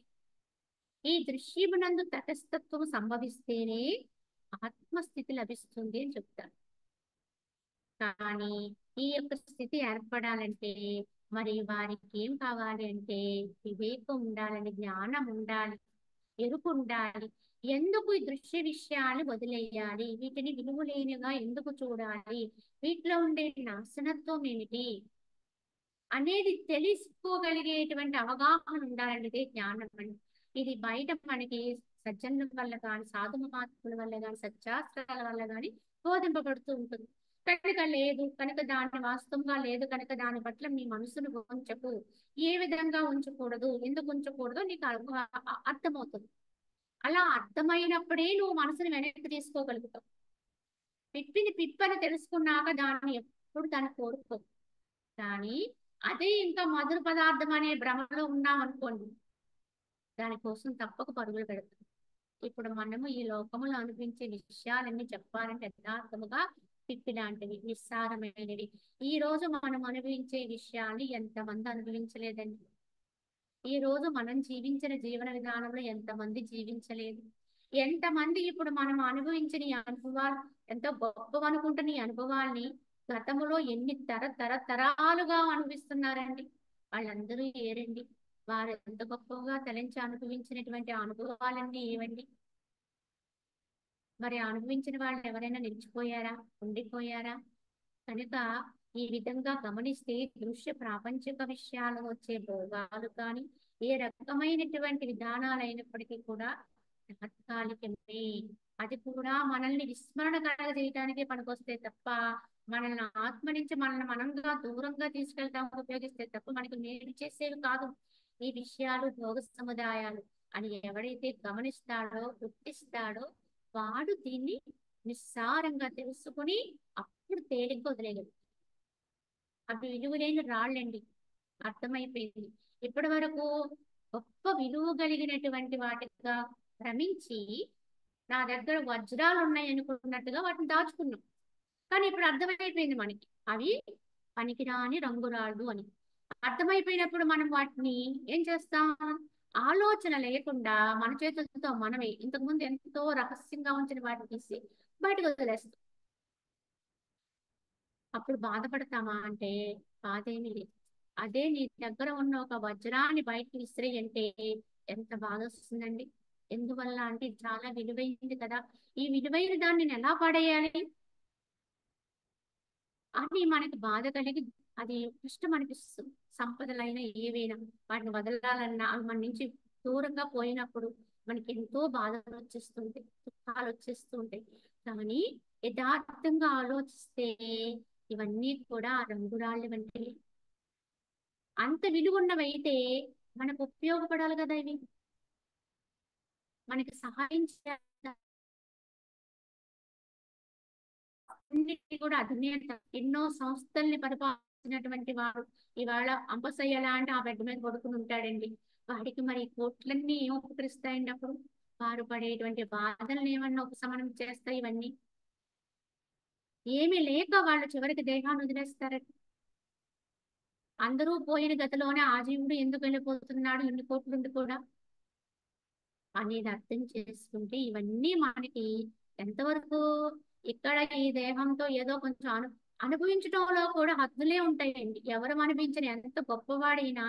[SPEAKER 1] ఈ దృశ్యమునందు తటస్థత్వం సంభవిస్తేనే ఆత్మస్థితి లభిస్తుంది అని చెప్తారు. కానీ ఈ యొక్క స్థితి ఏర్పడాలంటే మరి వారికి ఏం కావాలి అంటే వివేకం ఉండాలని, జ్ఞానం ఉండాలి, ఎరుపు ఉండాలి. ఎందుకు ఈ దృశ్య విషయాలు వదిలేయాలి, వీటిని విలువలేనిగా ఎందుకు చూడాలి, వీటిలో ఉండే నాశనత్వం ఏమిటి అనేది తెలుసుకోగలిగేటువంటి అవగాహన ఉండాలండి. ఇదే జ్ఞానం అని. ఇది బయట మనకి సజ్జనుల వల్ల కానీ, సాధు మహాత్ముల వల్ల కానీ, సత్శాస్త్రాల వల్ల కానీ బోధింపబడుతూ ఉంటుంది. కనుక లేదు కనుక దాన్ని వాస్తవంగా లేదు కనుక దాని పట్ల మీ మనసును ఉంచకు, ఏ విధంగా ఉంచకూడదు, ఎందుకు ఉంచకూడదు నీకు అర్థమవుతుంది. అలా అర్థమైనప్పుడే నువ్వు మనసుని వెనక్కి తీసుకోగలుగుతావు. పిప్పిని పిప్పని తెలుసుకున్నాక దాన్ని ఎప్పుడు దాన్ని కోరుకో. కానీ అదే ఇంకా మధుర పదార్థం అనే భ్రమలో ఉన్నాం అనుకోండి, దానికోసం తప్పక పరుగులు పెడతాం. ఇప్పుడు మనము ఈ లోకములో అనిపించే విషయాలన్నీ చెప్పాలంటే యథార్థముగా పిప్పి లాంటివి, నిస్సారమైనవి. ఈ రోజు మనం అనుభవించే విషయాన్ని ఎంతమంది అనుభవించలేదండి. ఈ రోజు మనం జీవించిన జీవన విధానంలో ఎంతమంది జీవించలేదు. ఎంతమంది ఇప్పుడు మనం అనుభవించిన ఈ అనుభవాలు ఎంతో గొప్పవనుకుంటున్న ఈ అనుభవాల్ని గతములో ఎన్ని తరాలుగా అనుభవిస్తున్నారండి. వాళ్ళందరూ ఏరండి. వారు ఎంత గొప్పగా తలంచి అనుభవించినటువంటి అనుభవాలన్నీ ఏవండి. మరి అనుభవించిన వాళ్ళు ఎవరైనా నిలిచిపోయారా, ఉండిపోయారా? కనుక ఈ విధంగా గమనిస్తే దృశ్య ప్రాపంచిక విషయాలు వచ్చే భోగాలు కానీ ఏ రకమైనటువంటి విధానాలైనప్పటికీ కూడా తాత్కాలికమే. అది కూడా మనల్ని విస్మరణ కలగజేయటానికే పనికొస్తే తప్ప, మనల్ని ఆత్మ నుంచి మనల్ని మనంగా దూరంగా తీసుకెళ్తానికి ఉపయోగిస్తే తప్ప మనకి మేలు చేసేవి కాదు. ఈ విషయాలు భోగ సముదాయాలు అని ఎవడైతే గమనిస్తాడో, గుర్తిస్తాడో వాడు దీన్ని నిస్సారంగా తెలుసుకుని అప్పుడు తేలిగ్గా వదిలేయగలడు. అవి విలువలేని రాళ్ళండి, అర్థమైపోయింది. ఇప్పటి వరకు గొప్ప విలువ కలిగినటువంటి వాటిగా భ్రమించి నా దగ్గర వజ్రాలు ఉన్నాయి అనుకున్నట్టుగా వాటిని దాచుకున్నాం. కానీ ఇప్పుడు అర్థమైపోయింది మనకి అవి పనికిరాని రంగురాళ్ళు అని. అర్థమైపోయినప్పుడు మనం వాటిని ఏం చేస్తాం? ఆలోచన లేకుండా మన చేతులతో మనమే ఇంతకుముందు ఎంతో రహస్యంగా ఉంచిన వాటిని తీసి బయటకు వదిలేస్తాం. అప్పుడు బాధపడతామా అంటే బాధేమీ లేదు. అదే నీ దగ్గర ఉన్న ఒక వజ్రాన్ని బయటకు విసిరి అంటే ఎంత బాధ వస్తుందండి. ఎందువల్ల అంటే ఇది చాలా విలువైంది కదా, ఈ విలువైన దాన్ని నేను ఎలా పడేయాలి అని మనకి బాధ కలిగి అది కష్టం అనిపిస్తుంది. సంపదలైనా ఏవైనా వాటిని వదలాలన్నా అవి మన నుంచి దూరంగా పోయినప్పుడు మనకి ఎంతో బాధలు వచ్చేస్తుంటాయి, దుఃఖాలు వచ్చేస్తూ ఉంటాయి. కానీ యథార్థంగా ఆలోచిస్తే ఇవన్నీ కూడా రంగురాళ్ళు వంటివి. అంత విలువన్నవైతే మనకు ఉపయోగపడాలి కదా ఇవి, మనకి సహాయం చేయాలి. అన్నిటికీ కూడా అధినేత, ఎన్నో సంస్థల్ని పరిపాలించినటువంటి వాడు ఇవాళ అంపశయ్య లాంటి ఆ బెడ్ మీద పడుకుని ఉంటాడండి. వాడికి మరి ఈ కోట్లన్నీ ఏం ఉపకరిస్తాయండి అప్పుడు? వారు పడేటువంటి బాధలను ఏమన్నా ఉపశమనం చేస్తాయి ఇవన్నీ? ఏమీ లేక వాళ్ళు చివరికి దేహాన్ని వదిలేస్తారట. అందరూ పోయిన గతిలోనే ఆ జీవుడు ఎందుకు వెళ్ళిపోతున్నాడు ఇన్ని కోట్లుండి కూడా అనేది అర్థం చేసుకుంటే ఇవన్నీ మనకి ఎంతవరకు ఇక్కడ ఈ దేహంతో ఏదో కొంచెం అనుభవించడంలో కూడా హద్దులే ఉంటాయండి. ఎవరు అనిపించిన ఎంత గొప్పవాడైనా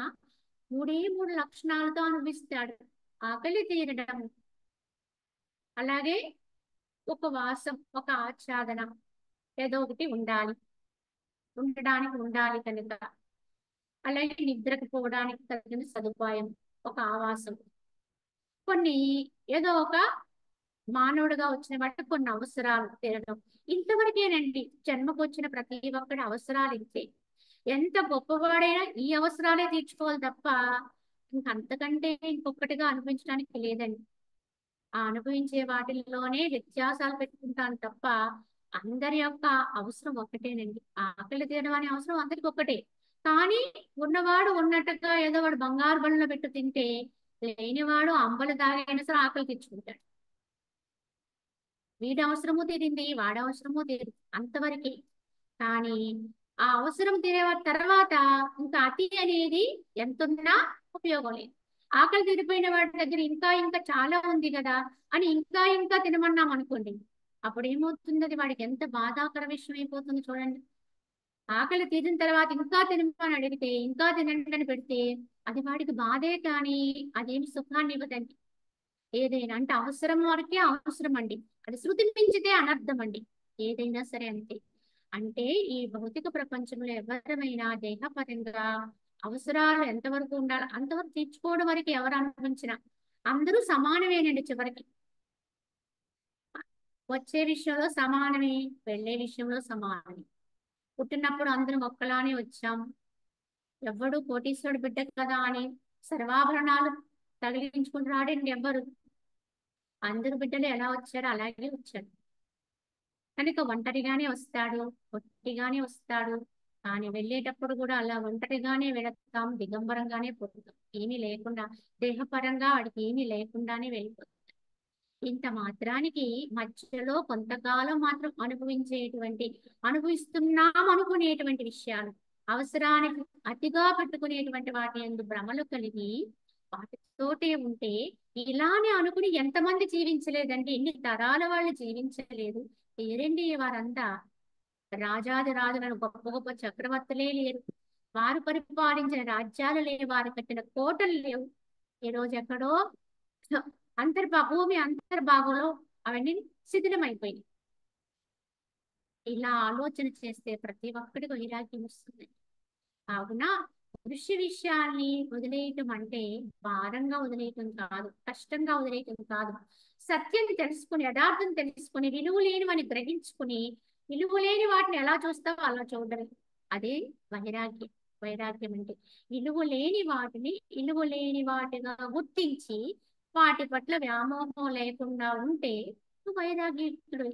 [SPEAKER 1] మూడే మూడు లక్షణాలతో అనుభవిస్తాడు. ఆకలి తీరడం, అలాగే ఒక వాసం, ఒక ఆచ్ఛాదన, ఏదో ఒకటి ఉండాలి, ఉండడానికి ఉండాలి కనుక, అలాగే నిద్రకు పోవడానికి తగిన సదుపాయం, ఒక ఆవాసం, కొన్ని ఏదో ఒక మానవుడిగా వచ్చిన వాటి కొన్ని అవసరాలు తీరడం. ఇంతవరకేనండి జన్మకు వచ్చిన ప్రతి ఒక్కడి అవసరాలు ఇంతే. ఎంత గొప్పవాడైనా ఈ అవసరాలే తీర్చుకోవాలి తప్ప ఇంకంతకంటే ఇంకొకటిగా అనిపించడానికి లేదండి. ఆ అనుభవించే వాటిల్లోనే వ్యత్యాసాలు పెట్టుకుంటాను తప్ప అందరి యొక్క అవసరం ఒక్కటేనండి. ఆకలి తీయడం అనే అవసరం అందరికి ఒక్కటే. కానీ ఉన్నవాడు ఉన్నట్టుగా ఏదో వాడు బంగారు బళ్ళలో పెట్టు తింటే, లేనివాడు అంబలు తాగైనా సరే ఆకలి తెచ్చుకుంటాడు. వీడి అవసరము తీరింది, వాడి అవసరము తీరింది, అంతవరకే. కానీ ఆ అవసరం తీరే తర్వాత ఇంకా అతి అనేది ఎంతున్నా ఉపయోగం లేదు. ఆకలి తీరిపోయిన వాడి దగ్గర ఇంకా ఇంకా చాలా ఉంది కదా అని ఇంకా ఇంకా తినమన్నాం అనుకోండి, అప్పుడు ఏమవుతుంది? అది వాడికి ఎంత బాధాకర విషయం అయిపోతుంది చూడండి. ఆకలి తీరిన తర్వాత ఇంకా తినమని అడిగితే ఇంకా తినండి అని పెడితే అది వాడికి బాధే, కానీ అదేమి సుఖాన్ని ఇవ్వదండి. ఏదైనా అంటే అవసరం వరకే అవసరం అండి, అది శృతిని మించితే అనర్థం అండి. ఏదైనా సరే అంతే. అంటే ఈ భౌతిక ప్రపంచంలో ఎవరమైనా దేహపరంగా అవసరాలు ఎంతవరకు ఉండాలి అంతవరకు తీర్చుకోవడం వరకు ఎవరు అనుభవించినా అందరూ సమానమేనండి చివరికి. వచ్చే విషయంలో సమానమే, వెళ్ళే విషయంలో సమానమే. పుట్టినప్పుడు అందరం ఒక్కలానే వచ్చాం. ఎవడు కోటీశ్వరుడు బిడ్డ కదా అని సర్వాభరణాలు తగిలించుకుని రాడండి ఎవ్వరు. అందరు బిడ్డలు ఎలా వచ్చారో అలాగే వచ్చాడు. కనుక ఒంటరిగానే వస్తాడు, ఒట్టిగానే వస్తాడు. కానీ వెళ్ళేటప్పుడు కూడా అలా ఒంటరిగానే వెళతాం, దిగంబరంగానే పోతాం. ఏమీ లేకుండా, దేహపరంగా వాడికి ఏమీ లేకుండానే వెళ్ళిపోతాం. ఇంత మాత్రానికి మధ్యలో కొంతకాలం మాత్రం అనుభవిస్తున్నాం అనుకునేటువంటి విషయాలు, అవసరానికి అతిగా పెట్టుకునేటువంటి వాటి యందు భ్రమలు కలిగి వాటితోటే ఉంటే ఇలానే అనుకుని ఎంతమంది జీవించలేదండి? ఎన్ని తరాల వాళ్ళు జీవించలేదు? లేరండి వారంతా. రాజాది రాజులను గొప్ప గొప్ప చక్రవర్తులే లేరు. వారు పరిపాలించిన రాజ్యాలు లేవు, వారు కట్టిన కోటలు లేవు. ఈ రోజు ఎక్కడో భూమి అంతర్భాగంలో అవన్నీ శిథిలమైపోయింది. ఇలా ఆలోచన చేస్తే ప్రతి ఒక్కడికి వైరాగ్యం వస్తుంది. కావున దృశ్య విషయాల్ని వదిలేయటం అంటే భారంగా వదిలేయటం కాదు, కష్టంగా వదిలేయటం కాదు. సత్యం తెలుసుకుని, యథార్థం తెలుసుకుని, విలువ లేనివని గ్రహించుకుని, విలువ లేని వాటిని ఎలా చూస్తావో అలా చూడడం, అదే వైరాగ్యం. వైరాగ్యం అంటే విలువ లేని వాటిని విలువ లేని వాటిగా గుర్తించి వాటి పట్ల వ్యామోహం లేకుండా ఉంటే నువ్వు వైరాగ్యుడు.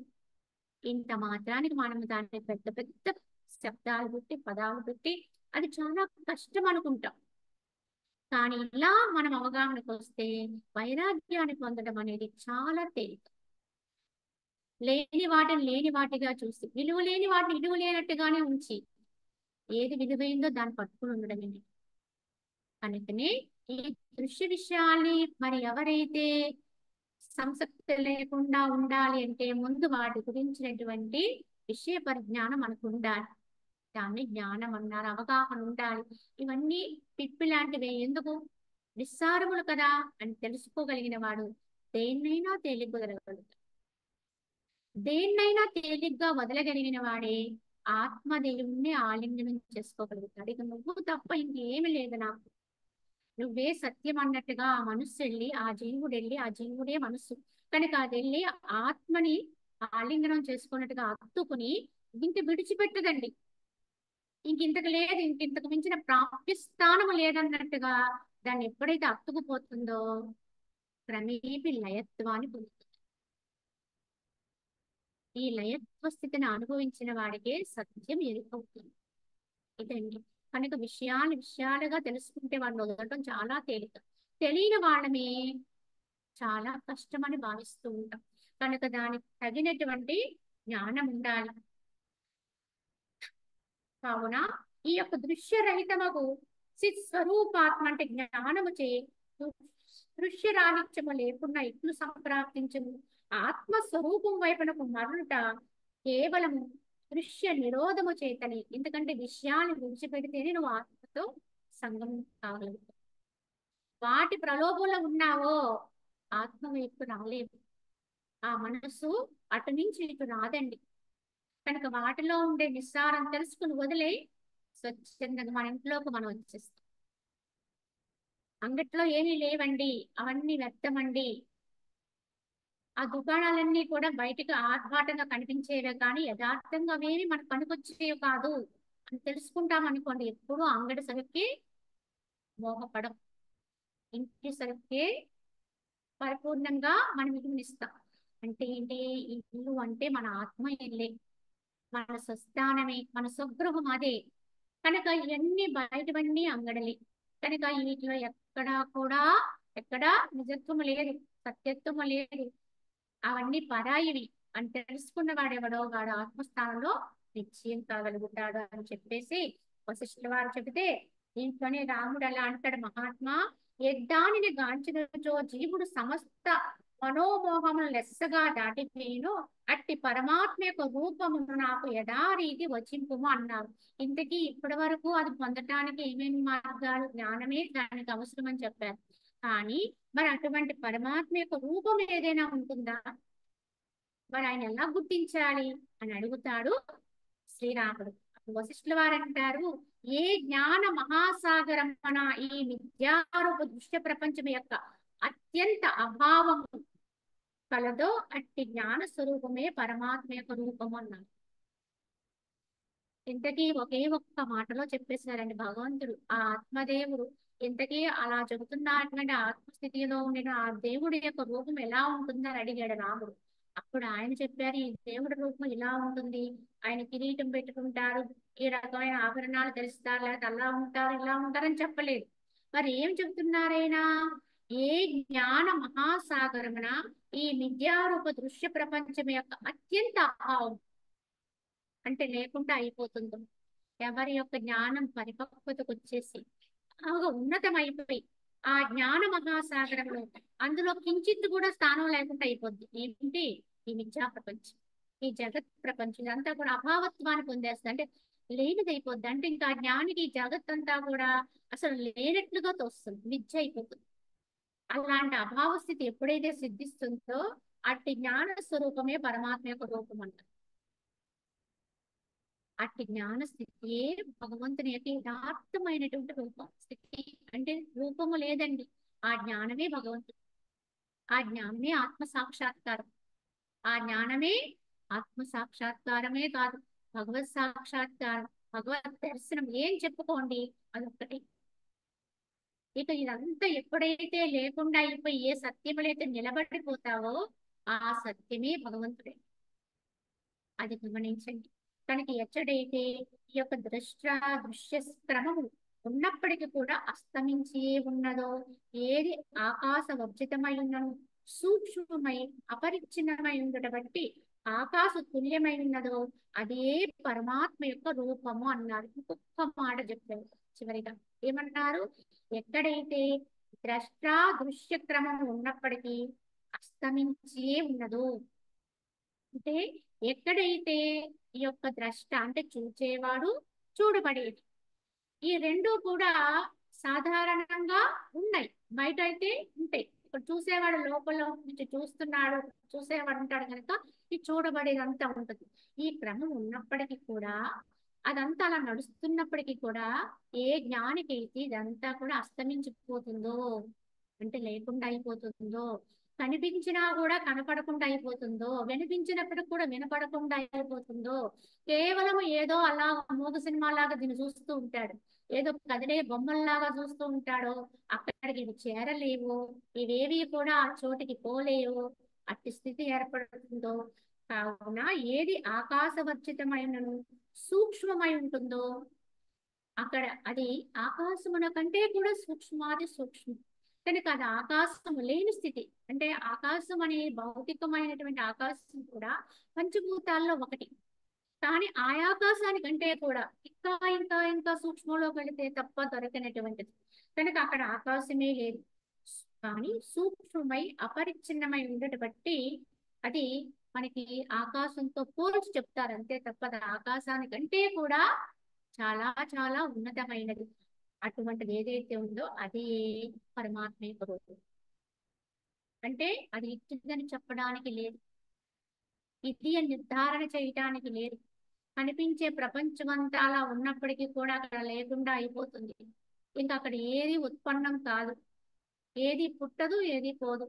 [SPEAKER 1] ఇంత మాత్రానికి మనం దాన్ని పెద్ద పెద్ద శబ్దాలు పెట్టి పదాలు పెట్టి అది చాలా కష్టం అనుకుంటాం. కానీ ఇలా మనం అవగాహనకు వస్తే వైరాగ్యాన్ని పొందడం అనేది చాలా తేలిక. లేని వాటిని లేని వాటిగా చూసి, విలువ లేని వాటిని విలువ లేనట్టుగానే ఉంచి, ఏది విలువైందో దాన్ని పట్టుకుని ఉండడమే. అందుకనే ఈ దృశ్య విషయాల్ని మరి ఎవరైతే సంసక్తి లేకుండా ఉండాలి అంటే ముందు వాటి గురించినటువంటి విషయ పరిజ్ఞానం మనకు ఉండాలి. దాన్ని జ్ఞానం అన్నారు, అవగాహన ఉండాలి. ఇవన్నీ పిప్పి లాంటివే, ఎందుకు నిస్సారములు కదా అని తెలుసుకోగలిగిన వాడు దేన్నైనా తేలిగ్గా వదలగలుగుతాడు. దేన్నైనా తేలిగ్గా వదలగలిగిన వాడే ఆత్మదేవుణ్ణి ఆలింగనం చేసుకోగలుగుతాడు. ఇక నువ్వు తప్ప ఇంకేమి లేదు నాకు. నువ్వే సత్యం అన్నట్టుగా ఆ మనస్సు వెళ్ళి ఆ జీవుడు వెళ్ళి ఆ జీవుడే మనస్సు కనుక అది వెళ్ళి ఆత్మని ఆలింగనం చేసుకున్నట్టుగా హత్తుకుని ఇంక విడిచిపెట్టదండి. ఇంకింతకు లేదు, ఇంకింతకు మించిన ప్రాప్యస్థానము లేదన్నట్టుగా దాన్ని ఎప్పుడైతే అత్తుకుపోతుందో క్రమేపీ లయత్వాన్ని పొందుతుంది. ఈ లయత్వ స్థితిని అనుభవించిన వాడికే సత్యం ఎరుకవుతుంది. ఇదండి. కనుక విషయాలు విషయాలుగా తెలుసుకుంటే వాడిని వదలటం చాలా తేలిక. తెలియని వాళ్ళమే చాలా కష్టమని భావిస్తూ ఉంటాం. కనుక దానికి తగినటువంటి జ్ఞానం ఉండాలి. కావున ఈ యొక్క దృశ్యరహితమగు చిత్స్వరూపాత్మ అంటే జ్ఞానము చే దృశ్యరాహిత్యము లేకుండా ఇట్లు సంప్రాప్తించము. ఆత్మస్వరూపం వైపునకు మరలుట కేవలము దృశ్య నిరోధము చేతని. ఎందుకంటే విషయాన్ని విడిచిపెడితేనే నువ్వు ఆత్మతో సంగమం కాగలుగుతావు. వాటి ప్రలోభంలో ఉన్నావో ఆత్మ వైపు రాలేదు. ఆ మనసు అటు నుంచి ఇటు రాదండి. కనుక వాటిలో ఉండే నిస్సారం తెలుసుకుని వదిలే స్వచ్ఛందంగా మన ఇంట్లోకి మనం వచ్చేస్తాం. అంగట్లో ఏమీ లేవండి, అవన్నీ వ్యర్థమండి. ఆ దుకాణాలన్నీ కూడా బయటకు ఆర్భాటంగా కనిపించేవే కానీ యథార్థంగా అవేమి మనకు పనికొచ్చేవి కాదు అని తెలుసుకుంటాం అనుకోండి, ఎప్పుడూ అంగడి సరుకే మోహపడం. ఇంటి సరుకే పరిపూర్ణంగా మనం మిగులునిస్తాం. అంటే ఏంటి? ఈ ఇల్లు అంటే మన ఆత్మ ఇల్లే, మన స్వస్థానమే, మన స్వగృహం అదే. కనుక ఇవన్నీ బయటవన్నీ అంగడలే. కనుక వీటిలో ఎక్కడా కూడా ఎక్కడా నిజత్వము లేదు, సత్యత్వము లేదు. అవన్నీ పరాయివి అని తెలుసుకున్న వాడెవడో వాడు ఆత్మస్థానంలో నిశ్చయం కాగలుగుతాడు అని చెప్పేసి వశిష్ఠుల వారు చెబితే, దీంట్లోనే రాముడు అలా అంటాడు, మహాత్మా యద్దానిని గాంచినచో జీవుడు సమస్త మనోమోహములు లెస్సగా దాటిపోయిను అట్టి పరమాత్మ యొక్క రూపమును నాకు యథారీతి వచింపుము అన్నారు. ఇంతకీ ఇప్పటి వరకు అది పొందటానికి ఏమేమి మార్గాలు, జ్ఞానమే దానికి అవసరం అని చెప్పారు. కానీ మరి అటువంటి పరమాత్మ యొక్క రూపం ఏదైనా ఉంటుందా? మరి ఆయన ఎలా గుర్తించాలి అని అడుగుతాడు శ్రీరాముడు. అప్పుడు వశిష్ఠుల వారు అంటారు, ఏ జ్ఞాన మహాసాగరమన ఈ విద్యారూప దృశ్య ప్రపంచం యొక్క అత్యంత అభావము కలదో అట్టి జ్ఞాన స్వరూపమే పరమాత్మ యొక్క రూపము అన్నారు. ఇంతకీ ఒకే ఒక్క మాటలో చెప్పేశారండి భగవంతుడు. ఆ ఆత్మదేవుడు ఇంతకీ అలా చెబుతున్నటువంటి ఆత్మస్థితిలో ఉండిన ఆ దేవుడి యొక్క రూపం ఎలా ఉంటుందని అడిగాడు రాముడు. అప్పుడు ఆయన చెప్పారు, ఈ దేవుడి రూపం ఇలా ఉంటుంది, ఆయన కిరీటం పెట్టుకుంటారు, ఈ రకమైన ఆభరణాలు ధరిస్తారు, లేకపోతే అలా ఉంటారు ఇలా ఉంటారని చెప్పలేదు. మరి ఏం చెబుతున్నారైనా? ఏ జ్ఞాన మహాసాగరమున ఈ విద్యారూప దృశ్య ప్రపంచం యొక్క అత్యంత అభావం అంటే లేకుండా అయిపోతుందో, ఎవరి యొక్క జ్ఞానం పరిపక్వతకు వచ్చేసి బాగా ఉన్నతం అయిపోయి ఆ జ్ఞాన మహాసాగరంలో అందులో కించిత్ కూడా స్థానం లేకుండా అయిపోద్ది. ఏంటి? ఈ విద్యా ప్రపంచం, ఈ జగత్ ప్రపంచం ఇదంతా కూడా అభావత్వాన్ని పొందేస్తుంది. అంటే లేనిదైపోద్ది. అంటే ఇంకా ఆ జ్ఞానికి ఈ జగత్ అంతా కూడా అసలు లేనట్లుగా తోస్తుంది, విద్య అయిపోతుంది. అలాంటి అభావ స్థితి ఎప్పుడైతే సిద్ధిస్తుందో అట్టి జ్ఞాన స్వరూపమే పరమాత్మ యొక్క రూపం అంటారు. అట్టి జ్ఞాన స్థితియే భగవంతుని యొక్క యథార్థమైనటువంటి రూపం స్థితి. అంటే రూపము లేదండి, ఆ జ్ఞానమే భగవంతుడు. ఆ జ్ఞానమే ఆత్మ సాక్షాత్కారం. ఆ జ్ఞానమే ఆత్మ సాక్షాత్కారమే కాదు, భగవత్ సాక్షాత్కారం, భగవత్ దర్శనం ఏం చెప్పుకోండి అదొక్కటి. ఇక ఇదంతా ఎప్పుడైతే లేకుండా అయిపోయి ఏ సత్యములైతే నిలబడిపోతావో ఆ సత్యమే భగవంతుడే. అది గమనించండి. కనుక ఎచ్చడైతే ఈ యొక్క దృశ్య క్రమము ఉన్నప్పటికీ కూడా అస్తమించి ఉన్నదో, ఏది ఆకాశ వర్జితమై ఉన్నను సూక్ష్మమై అపరిచ్ఛిన్నమై ఉండట బట్టి ఆకాశ తుల్యమై ఉన్నదో అదే పరమాత్మ యొక్క రూపము అన్నారు. ఇంకొక మాట చెప్పారు చివరిగా. ఏమన్నారు? ఎక్కడైతే ద్రష్ట దృశ్య క్రమము ఉన్నప్పటికీ అస్తమించే ఉన్నదో, అంటే ఎక్కడైతే ఈ యొక్క ద్రష్ట అంటే చూచేవాడు, చూడబడేది, ఈ రెండు కూడా సాధారణంగా ఉన్నాయి. బయట అయితే ఉంటాయి. ఇక్కడ చూసేవాడు లోపల నుంచి చూస్తున్నాడు, చూసేవాడు ఉంటాడు కనుక ఈ చూడబడేదంతా ఉంటుంది. ఈ క్రమం ఉన్నప్పటికీ కూడా అదంతా అలా నడుస్తున్నప్పటికీ కూడా ఏ జ్ఞానికైతే ఇదంతా కూడా అస్తమించిపోతుందో, అంటే లేకుండా అయిపోతుందో, కనిపించినా కూడా కనపడకుండా అయిపోతుందో, వినిపించినప్పటికి కూడా వినపడకుండా అయిపోతుందో, కేవలం ఏదో అలా మూగ సినిమా లాగా దీన్ని చూస్తూ ఉంటాడు, ఏదో కదిలే బొమ్మల్లాగా చూస్తూ ఉంటాడు, అక్కడికి ఇవి చేరలేవు, ఇవేవి కూడా ఆ చోటికి పోలేవు, అట్టి స్థితి ఏర్పడుతుందో. కావున ఏది ఆకాశవర్జితమైనను సూక్ష్మమై ఉంటుందో అక్కడ అది ఆకాశమున కంటే కూడా సూక్ష్మాది సూక్ష్మం కనుక అది ఆకాశము లేని స్థితి. అంటే ఆకాశం అనే భౌతికమైనటువంటి ఆకాశం కూడా పంచభూతాల్లో ఒకటి, కానీ ఆ ఆకాశానికంటే కూడా ఇంకా ఇంకా ఇంకా సూక్ష్మంలో వెళితే తప్ప దొరకనటువంటిది. కనుక అక్కడ ఆకాశమే లేదు, కానీ సూక్ష్మమై అపరిచ్ఛిన్నమై ఉండట బట్టి అది మనకి ఆకాశంతో పోల్చి చెప్తారు అంతే తప్ప అది ఆకాశానికంటే కూడా చాలా చాలా ఉన్నతమైనది. అటువంటిది ఏదైతే ఉందో అది పరమాత్మ యొక్క రూపం. అంటే అది ఇచ్చిందని చెప్పడానికి లేదు, ఇది అని నిర్ధారణ చేయటానికి లేదు. కనిపించే ప్రపంచమంతా అలా ఉన్నప్పటికీ కూడా అక్కడ లేకుండా అయిపోతుంది. ఇంకా అక్కడ ఏది ఉత్పన్నం కాదు, ఏది పుట్టదు, ఏది పోదు,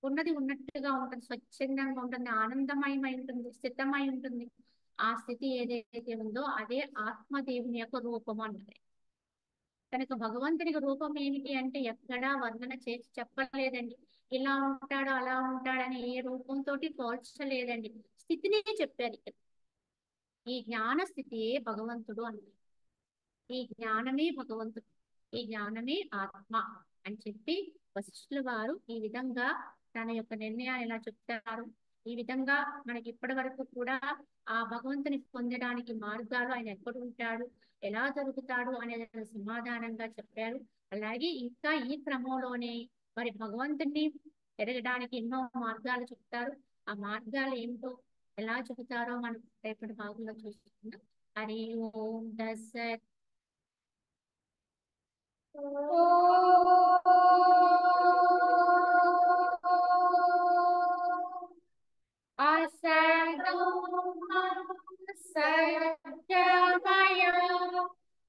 [SPEAKER 1] ఉన్నది ఉన్నట్టుగా ఉంటుంది, స్వచ్ఛందంగా ఉంటుంది, ఆనందమయమై ఉంటుంది, స్థితమై ఉంటుంది. ఆ స్థితి ఏదైతే ఉందో అదే ఆత్మదేవుని యొక్క రూపం అన్నది. కనుక భగవంతునికి రూపం ఏమిటి అంటే ఎక్కడా వర్ణన చేసి చెప్పలేదండి. ఇలా ఉంటాడు అలా ఉంటాడని ఏ రూపంతో పోల్చలేదండి, స్థితినే చెప్పారు ఇక్కడ. ఈ జ్ఞాన స్థితియే భగవంతుడు అన్నది, ఈ జ్ఞానమే భగవంతుడు, ఈ జ్ఞానమే ఆత్మ అని చెప్పి వశిష్ఠుల వారు ఈ విధంగా తన యొక్క నిర్ణయాన్ని ఎలా చెప్తారు. ఈ విధంగా మనకి ఇప్పటి వరకు కూడా ఆ భగవంతుని పొందడానికి మార్గాలు, ఆయన ఎక్కడ ఉంటాడు, ఎలా దొరుకుతాడు అనేది సమాధానంగా చెప్పారు. అలాగే ఇంకా ఈ క్రమంలోనే మరి భగవంతుని ఎరగడానికి ఎన్నో మార్గాలు చెప్తారు. ఆ మార్గాలు ఏమిటో ఎలా చెబుతారో మనం రేపటి భాగంలో చూసుకుందాం. హరి ఓం దశ సత్యమయ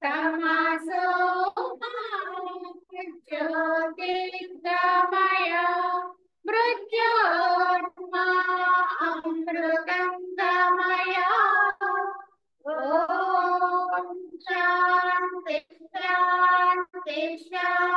[SPEAKER 1] తమసో జ్యోతిర్గమయ మృత్యోర్మా అమృతంగమయ. ఓం శాంతి శాంతి శాంతి.